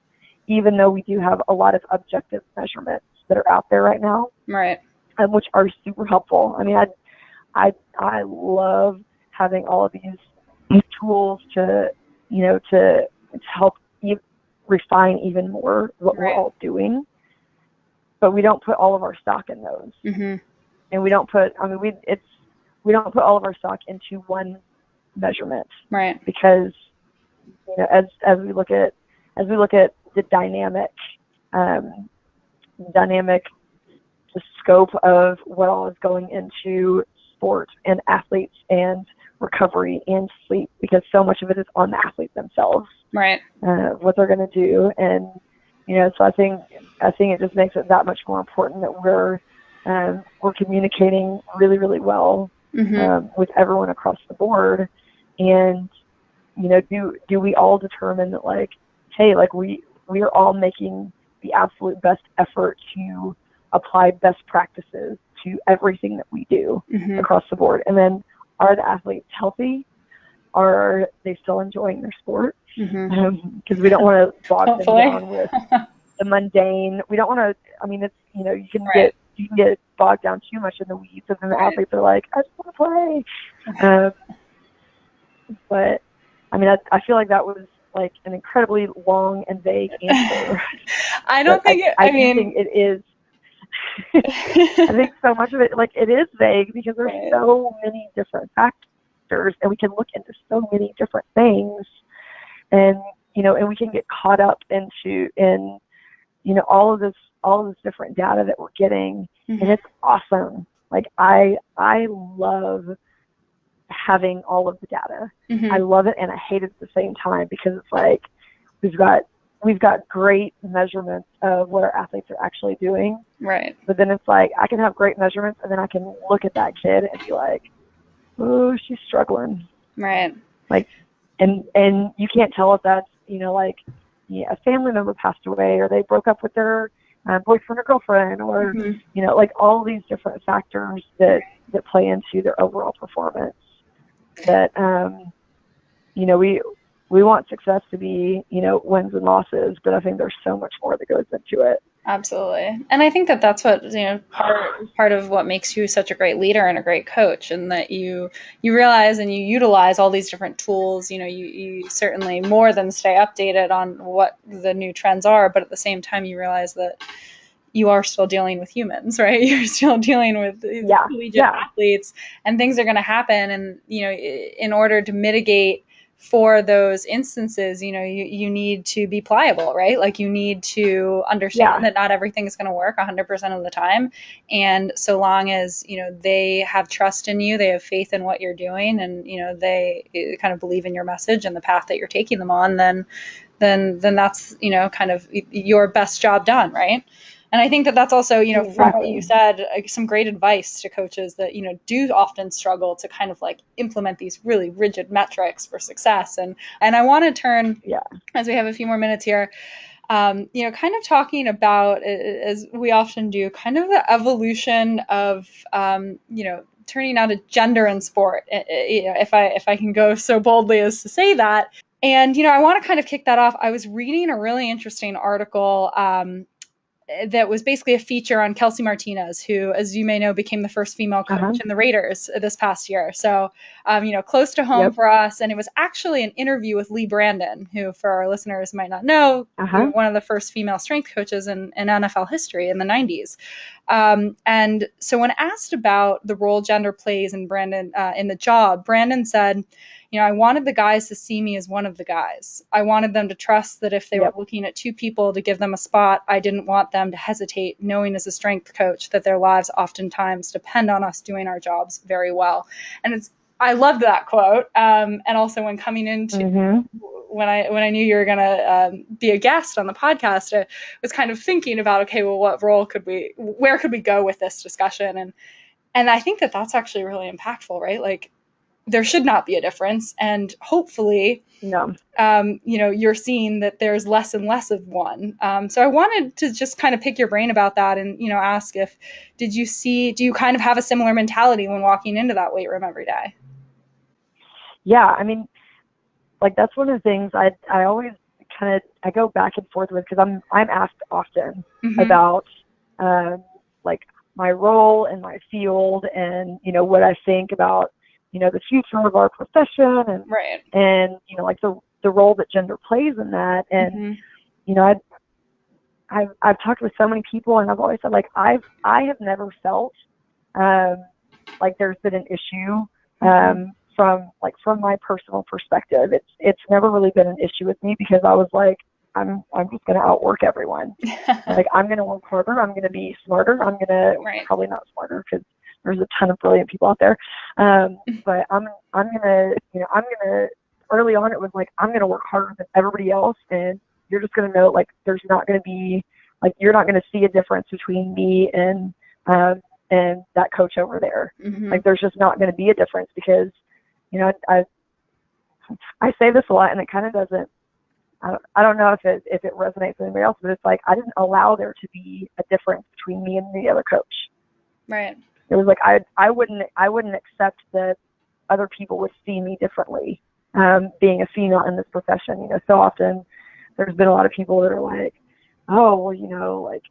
even though we do have a lot of objective measurements that are out there right now, right, which are super helpful. I mean, I love having all of these tools to help refine even more what we're all doing, but we don't put all of our stock in those. Mm-hmm. And we don't put all of our stock into one measurement, right, because as we look at the dynamic the scope of what all is going into sport and athletes and recovery and sleep, because so much of it is on the athletes themselves, right, what they're going to do. And so I think it just makes it that much more important that we're communicating really, really well, with everyone across the board. And do we all determine that, like, hey, like we are all making the absolute best effort to apply best practices to everything that we do across the board? And then, are the athletes healthy? Are they still enjoying their sport? Because we don't want to bog them down with the mundane. We don't want to. I mean, it's you can get bogged down too much in the weeds, and then the athletes are like, I just want to play. But I mean, I feel like that was like an incredibly long and vague answer. I don't think I think it is. I think so much of it, like, it is vague because there's so many different factors, and we can look into so many different things, and and we can get caught up in all of this different data that we're getting, and it's awesome. Like, I love having all of the data. I love it and I hate it at the same time, because it's like we've got great measurements of what our athletes are actually doing. Right. But then it's like I can have great measurements, and then I can look at that kid and be like, oh, she's struggling. Right. Like, and you can't tell if that's a family member passed away, or they broke up with their boyfriend or girlfriend, or like all these different factors that play into their overall performance. That we want success to be wins and losses, but I think there's so much more that goes into it. Absolutely. And I think that that's what, part of what makes you such a great leader and a great coach, and that you realize and you utilize all these different tools. You certainly more than stay updated on what the new trends are, but at the same time you realize that you are still dealing with humans, right? You're still dealing with collegiate athletes, and things are going to happen. And, in order to mitigate for those instances, you need to be pliable, right? Like, you need to understand that not everything is going to work 100% of the time. And so long as, they have trust in you, they have faith in what you're doing, and, they kind of believe in your message and the path that you're taking them on, then that's, kind of your best job done, right? And I think that that's also, you know, from what you Exactly. said, some great advice to coaches that, you know, do often struggle to kind of like implement these really rigid metrics for success. And I want to turn, Yeah. as we have a few more minutes here, you know, kind of talking about, as we often do, kind of the evolution of, you know, turning out a gender in sport, you know, if I can go so boldly as to say that. And, you know, I want to kind of kick that off. I was reading a really interesting article that was basically a feature on Kelsey Martinez, who, as you may know, became the first female coach in the Raiders this past year. So, you know, close to home for us. And it was actually an interview with Lee Brandon, who, for our listeners, might not know, you know, one of the first female strength coaches in NFL history in the 90s. And so when asked about the role gender plays in Brandon in the job, Brandon said, you know, I wanted the guys to see me as one of the guys. I wanted them to trust that if they were looking at two people to give them a spot, I didn't want them to hesitate, knowing as a strength coach that their lives oftentimes depend on us doing our jobs very well. And I loved that quote. And also when coming into when I knew you were going to be a guest on the podcast, I was kind of thinking about, okay, well, where could we go with this discussion? And I think that that's actually really impactful, right? Like, there should not be a difference. And hopefully, you know, you're seeing that there's less and less of one. So I wanted to just kind of pick your brain about that and, you know, ask do you kind of have a similar mentality when walking into that weight room every day? Yeah. I mean, like, that's one of the things I always I go back and forth with, because I'm asked often about, like, my role in my field and, you know, what I think about, you know, the future of our profession and, you know, like the role that gender plays in that. And, you know, I've talked with so many people, and I've always said, like, I have never felt, like there's been an issue, from my personal perspective. It's never really been an issue with me, because I was like, I'm just going to outwork everyone. Like, I'm going to work harder. I'm going to be smarter. I'm going to probably not smarter, because there's a ton of brilliant people out there. But I'm going to, early on it was like, I'm going to work harder than everybody else. And you're just going to know, like, there's not going to be, like, you're not going to see a difference between me and that coach over there. Like, there's just not going to be a difference, because, you know, I say this a lot, and it kind of doesn't, I don't know if it resonates with anybody else, but it's like, I didn't allow there to be a difference between me and the other coach. Right. It was like, I wouldn't accept that other people would see me differently, being a female in this profession. You know, so often there's been a lot of people that are like, oh, well, you know, like,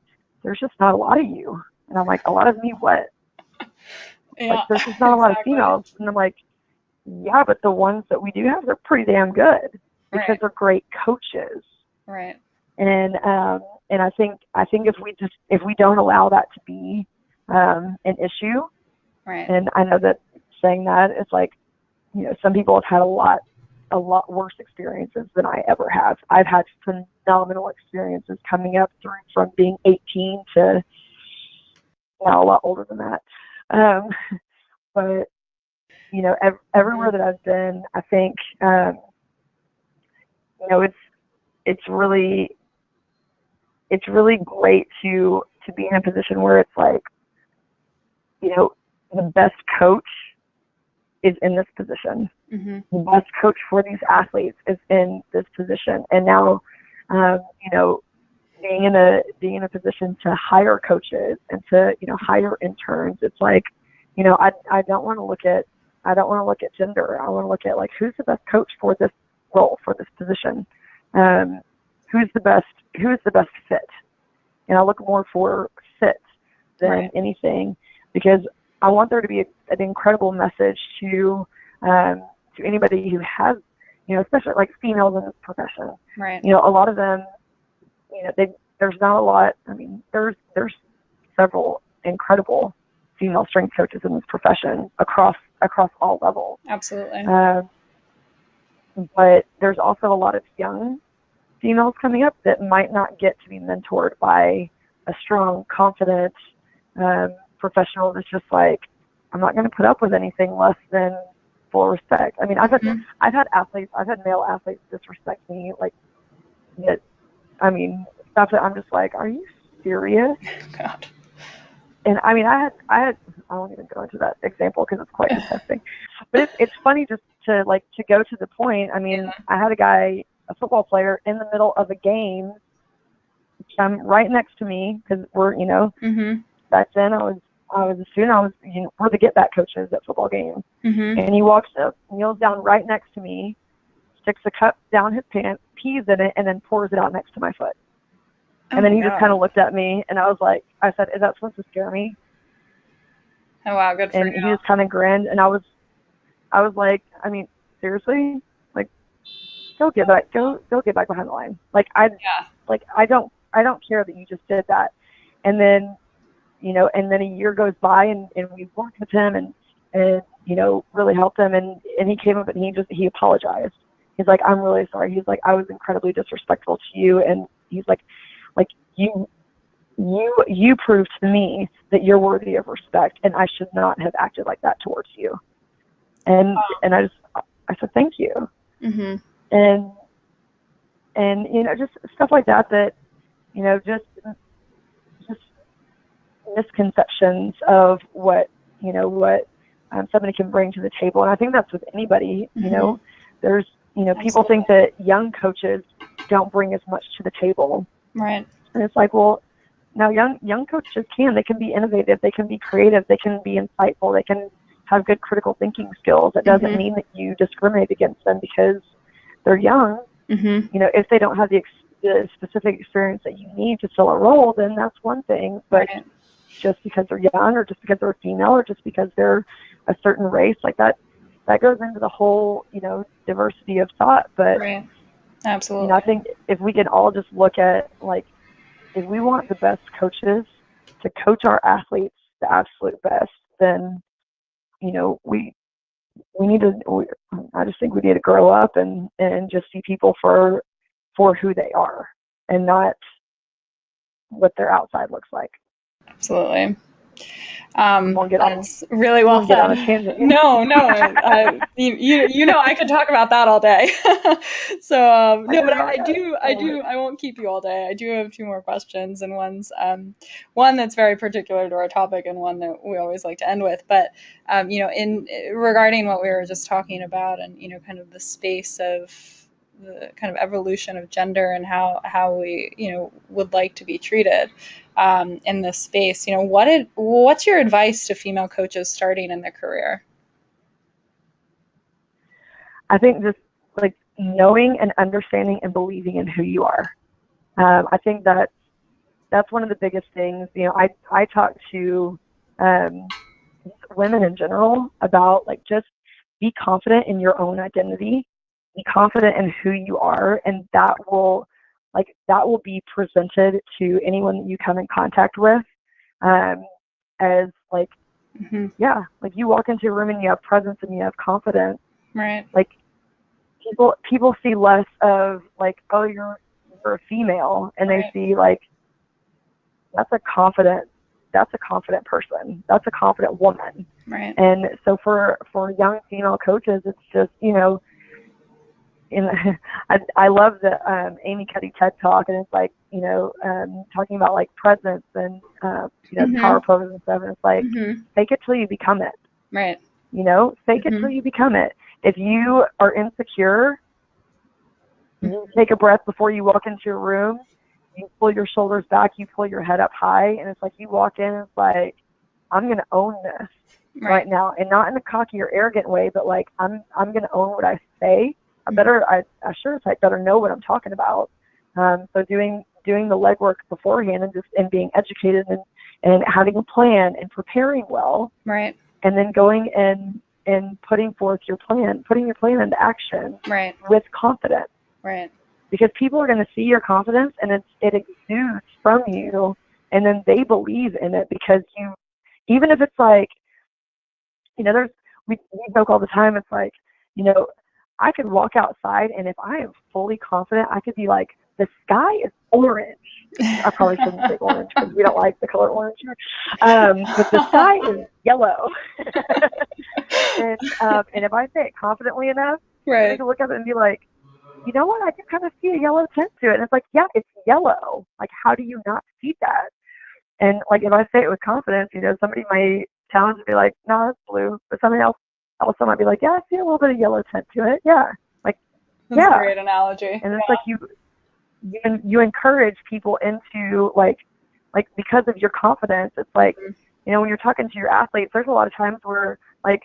there's just not a lot of you. And I'm like, a lot of me what? Like, there's just not a lot of females. And I'm like, yeah, but the ones that we do have, they're pretty damn good, because they're great coaches. Right. And I think if we don't allow that to be an issue, and I know that saying that, it's like, you know, some people have had a lot worse experiences than I ever have. I've had phenomenal experiences coming up through from being 18 to now a lot older than that. But, you know, everywhere that I've been, I think, you know, it's really great to be in a position where it's like, you know, the best coach is in this position. The best coach for these athletes is in this position. And now, you know, being in a position to hire coaches and to, you know, hire interns, it's like, you know, I don't want to look at gender. I want to look at, like, who's the best coach for this role, for this position. Who's the best fit? And I look more for fit than anything, because I want there to be an incredible message to anybody who has, you know, especially like females in this profession. Right. You know, a lot of them, you know, there's not a lot. I mean, there's several incredible female strength coaches in this profession across all levels. Absolutely. But there's also a lot of young females coming up that might not get to be mentored by a strong, confident professional that's just like, I'm not going to put up with anything less than full respect. I mean, I've had male athletes disrespect me, like, that. I mean, stuff that I'm just like, are you serious. God. And I mean, I won't even go into that example because it's quite disgusting. But it's funny just to go to the point. I mean, I had a football player in the middle of a game, right next to me, because we're, back then I was a student. We're the get back coaches at football games. And he walks up, kneels down right next to me, sticks a cup down his pants, pees in it, and then pours it out next to my foot. And then he just kind of looked at me, and I said, "Is that supposed to scare me?" Oh wow, good for you. And he just kind of grinned, and I was like, I mean, seriously, like, go get back behind the line. Like, I don't care that you just did that. And then, and then a year goes by, and we've worked with him and really helped him, and he came up and he apologized. He's like, "I'm really sorry." He's like, "I was incredibly disrespectful to you," and he's like you proved to me that you're worthy of respect, and I should not have acted like that towards you. And I said, "Thank you." And just stuff like that, just misconceptions of what somebody can bring to the table. And I think that's with anybody. There's people think that young coaches don't bring as much to the table. Right. And it's like, well, now young coaches they can be innovative, they can be creative, they can be insightful, they can have good critical thinking skills. It doesn't mean that you discriminate against them because they're young. If they don't have the specific experience that you need to fill a role, then that's one thing. But just because they're young, or just because they're female, or just because they're a certain race, like that goes into the whole, diversity of thought. But absolutely, I think if we can all just look at, like, if we want the best coaches to coach our athletes the absolute best, then I just think we need to grow up and just see people for who they are, and not what their outside looks like. Absolutely. That's really well said. No, I could talk about that all day. So, I won't keep you all day. I do have two more questions, and one that's very particular to our topic, and one that we always like to end with. But, in regarding what we were just talking about, and, kind of the space of the kind of evolution of gender and how we, would like to be treated in this space. What's your advice to female coaches starting in their career? I think just like knowing and understanding and believing in who you are. I think that's one of the biggest things. I talk to women in general about, like, just be confident in your own identity, be confident in who you are, and that will be presented to anyone that you come in contact with, as like, like, you walk into a room and you have presence and you have confidence. Right. Like, people see less of, like, oh, you're a female, and they see, like, that's a confident person, that's a confident woman. Right. And so for young female coaches, it's just, I love the Amy Cuddy TED Talk, and it's like, talking about, like, presence and power poses and stuff, and it's like, fake it till you become it. Right. Fake it till you become it. If you are insecure, you take a breath before you walk into a room, you pull your shoulders back, you pull your head up high, and it's like you walk in and it's like, I'm going to own this right now, and not in a cocky or arrogant way, but like, I'm going to own what I say. I sure as heck better know what I'm talking about. So doing the legwork beforehand, and being educated, and having a plan, and preparing well. Right. And then going and putting forth your plan, putting your plan into action. Right. With confidence. Right. Because people are going to see your confidence, and it exudes from you, and then they believe in it, because even if it's like, we joke all the time, it's like, I could walk outside, and if I am fully confident, I could be like, the sky is orange. I probably shouldn't say orange because we don't like the color orange. But the sky is yellow. And if I say it confidently enough, I can look up and be like, you know what, I can kind of see a yellow tint to it. And it's like, yeah, it's yellow. Like, how do you not see that? And like, if I say it with confidence, you know, somebody might challenge and be like, no, that's blue. But somebody else also might be like, yeah, I see a little bit of yellow tint to it. Yeah. Like, that's a great analogy. And it's like you encourage people into like because of your confidence. It's like, you know, when you're talking to your athletes, there's a lot of times where like,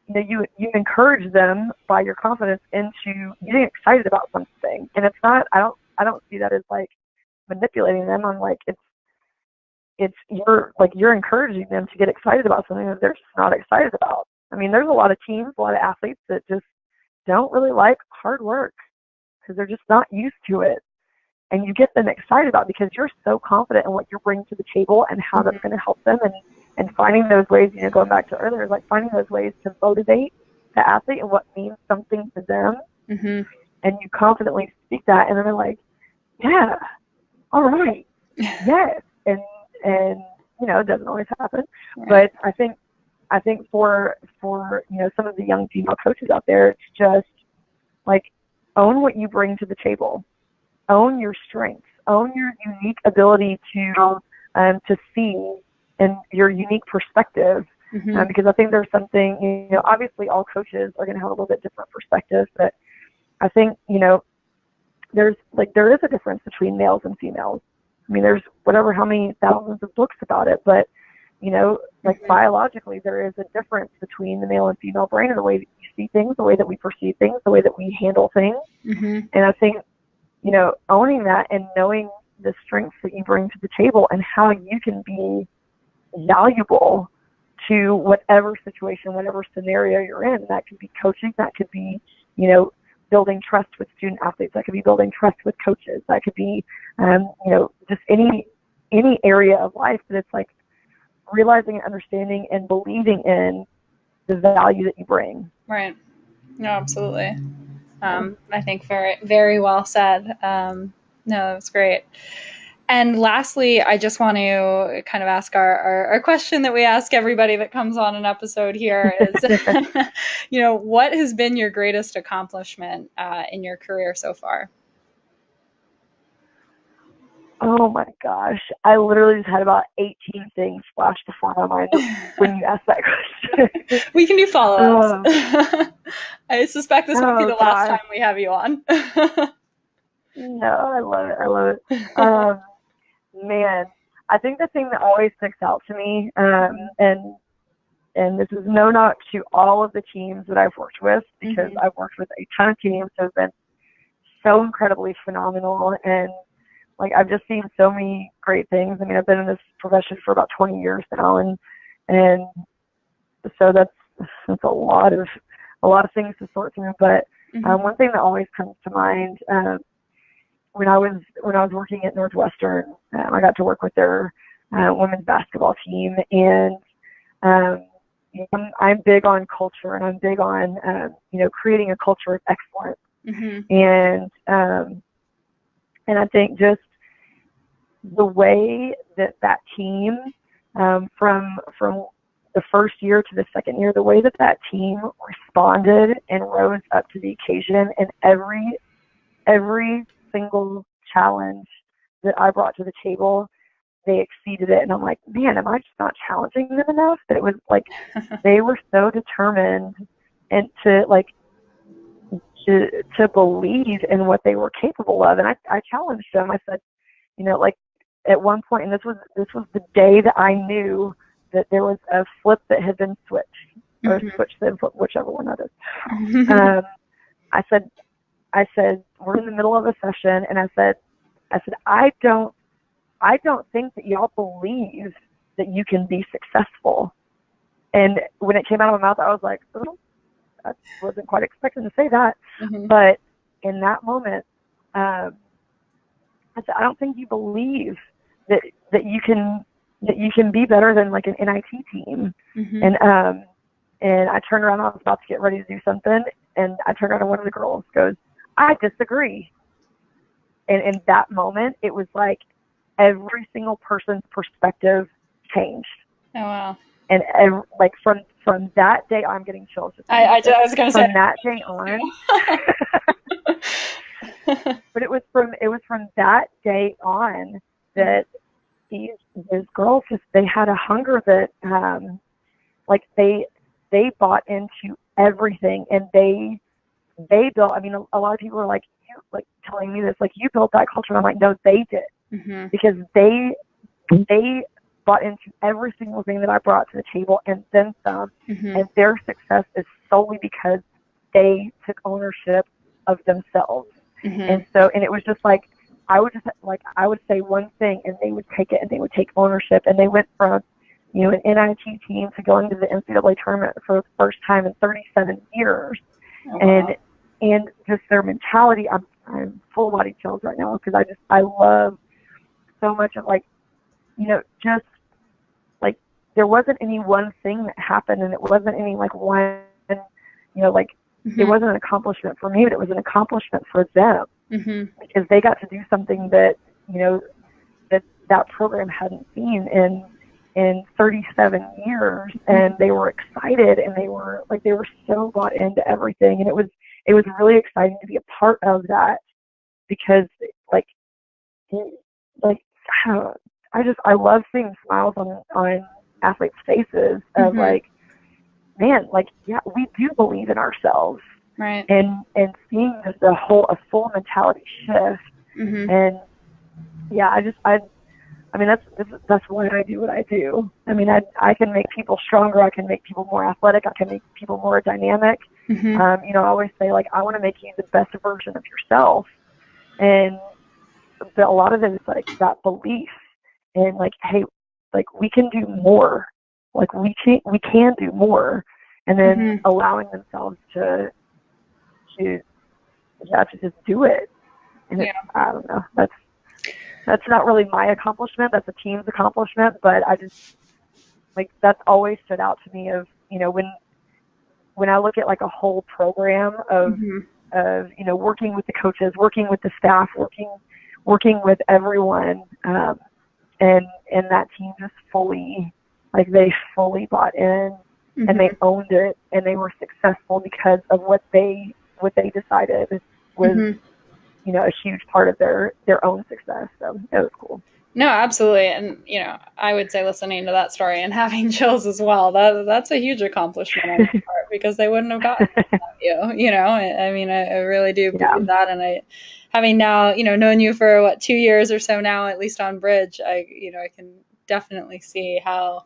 you know, you encourage them by your confidence into getting excited about something. And it's not, I don't see that as like manipulating them. I'm like, you're encouraging them to get excited about something that they're just not excited about. I mean, there's a lot of teams, a lot of athletes that just don't really like hard work because they're just not used to it. And you get them excited about it because you're so confident in what you're bringing to the table and how that's going to help them. And finding those ways, you know, going back to earlier, like finding those ways to motivate the athlete and what means something to them. And you confidently speak that, and then they're like, yeah, all right, yes. And you know, it doesn't always happen. But I think for you know, some of the young female coaches out there, it's just like, own what you bring to the table. Own your strengths. Own your unique ability to see and your unique perspective. Because I think there's something, you know, obviously all coaches are going to have a little bit different perspectives, but I think, you know, there is a difference between males and females. I mean, there's how many thousands of books about it, but, you know, like biologically, there is a difference between the male and female brain and the way that you see things, the way that we perceive things, the way that we handle things. And I think, you know, owning that and knowing the strengths that you bring to the table and how you can be valuable to whatever situation, whatever scenario you're in. That could be coaching, that could be, you know, building trust with student athletes, that could be building trust with coaches, that could be, you know, just any area of life. But it's like realizing and understanding and believing in the value that you bring. Right. No, absolutely. I think very, very well said. No, that's great. And lastly, I just want to kind of ask our question that we ask everybody that comes on an episode here is, you know, what has been your greatest accomplishment in your career so far? Oh my gosh. I literally just had about 18 things flash before my mind when you asked that question. We can do follow-ups. I suspect this won't be the last time we have you on. No, I love it. Man, I think the thing that always sticks out to me, and this is no knock to all of the teams that I've worked with, because I've worked with a ton of teams that have been so incredibly phenomenal, and like I've just seen so many great things. I mean, I've been in this profession for about 20 years now, and so that's a lot of things to sort through. But one thing that always comes to mind, when I was working at Northwestern, I got to work with their women's basketball team, and I'm big on culture, and I'm big on you know, creating a culture of excellence. And I think just the way that team, from the first year to the second year, the way that team responded and rose up to the occasion, and every single challenge that I brought to the table, they exceeded it. And I'm like, man, am I just not challenging them enough? That it was like, they were so determined and to believe in what they were capable of. And I challenged them. I said, you know, like at one point, and this was the day that I knew that there was a flip that had been switched, or switched and flip, whichever one that is. I said, we're in the middle of a session, and I said, I don't think that y'all believe that you can be successful. And when it came out of my mouth, I was like, oh, I wasn't quite expecting to say that. But in that moment, I said, I don't think you believe that you can be better than like an NIT team. And I turned around, I was about to get ready to do something, and I turned around and one of the girls goes, I disagree. And in that moment, it was like every single person's perspective changed. Oh, wow. And like from that day, I'm getting chills. I was going to say. From that day on, But it was from that day on that these girls they had a hunger that like they bought into everything, and they built. I mean, a lot of people are like, you like telling me this, like, you built that culture. And I'm like, no, they did, because they bought into every single thing that I brought to the table, and then some. And their success is solely because they took ownership of themselves. And it was just like, I would say one thing, and they would take it, and they would take ownership. And they went from, an NIT team to going to the NCAA tournament for the first time in 37 years. Oh, wow. And just their mentality, I'm full body chills right now, because I love so much of, like, just like, there wasn't any one thing that happened, and it wasn't any like one, like, it wasn't an accomplishment for me, but it was an accomplishment for them, because they got to do something that, that program hadn't seen in 37 years, and they were excited, and they were so bought into everything, and it was really exciting to be a part of that, because I love seeing smiles on athletes' faces of like, man, like, yeah, we do believe in ourselves, right? And seeing just a full mentality shift, and yeah, I mean, that's why I do what I do. I mean, I can make people stronger. I can make people more athletic. I can make people more dynamic. I always say, like, I want to make you the best version of yourself. And a lot of it is like that belief in, like, hey, like, we can do more. Like, we can do more. And then allowing themselves to just do it. And I don't know. That's not really my accomplishment. That's a team's accomplishment. But I just, like, that's always stood out to me of, when I look at, like, a whole program of working with the coaches, working with the staff, working with everyone, and that team just fully, like, they fully bought in, and they owned it, and they were successful because of what they decided was a huge part of their own success. So it was cool. No, absolutely. And, I would say, listening to that story and having chills as well, that's a huge accomplishment on your part, because they wouldn't have gotten it without you, I mean, I really do believe that. And having now, known you for 2 years or so now, at least on Bridge, I can definitely see how,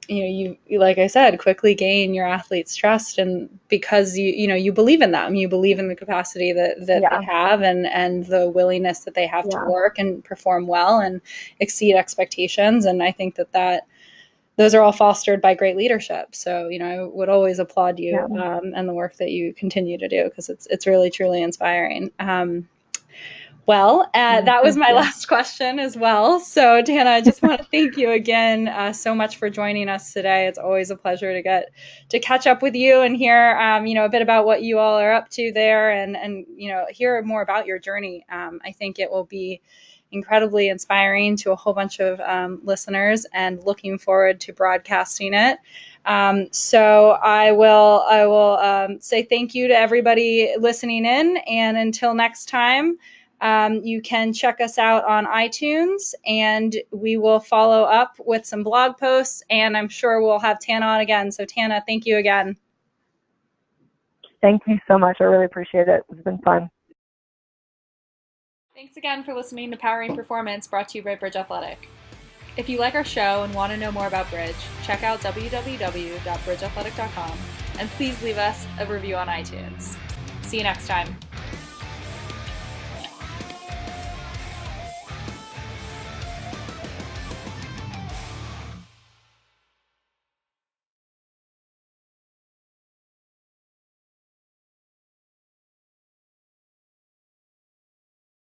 you, like I said, quickly gain your athletes' trust, and because you believe in them, you believe in the capacity that they have, and the willingness that they have to work and perform well and exceed expectations. And I think that those are all fostered by great leadership. So, I would always applaud you and the work that you continue to do, because it's really, truly inspiring. Well, that was my last question as well. So, Tanna, I just want to thank you again so much for joining us today. It's always a pleasure to get to catch up with you and hear, a bit about what you all are up to there, and hear more about your journey. I think it will be incredibly inspiring to a whole bunch of listeners, and looking forward to broadcasting it. So I will say thank you to everybody listening in, and until next time. You can check us out on iTunes, and we will follow up with some blog posts, and I'm sure we'll have Tanna on again. So, Tanna, thank you again. Thank you so much. I really appreciate it. It's been fun. Thanks again for listening to Powering Performance, brought to you by Bridge Athletic. If you like our show and want to know more about Bridge, check out www.bridgeathletic.com, and please leave us a review on iTunes. See you next time.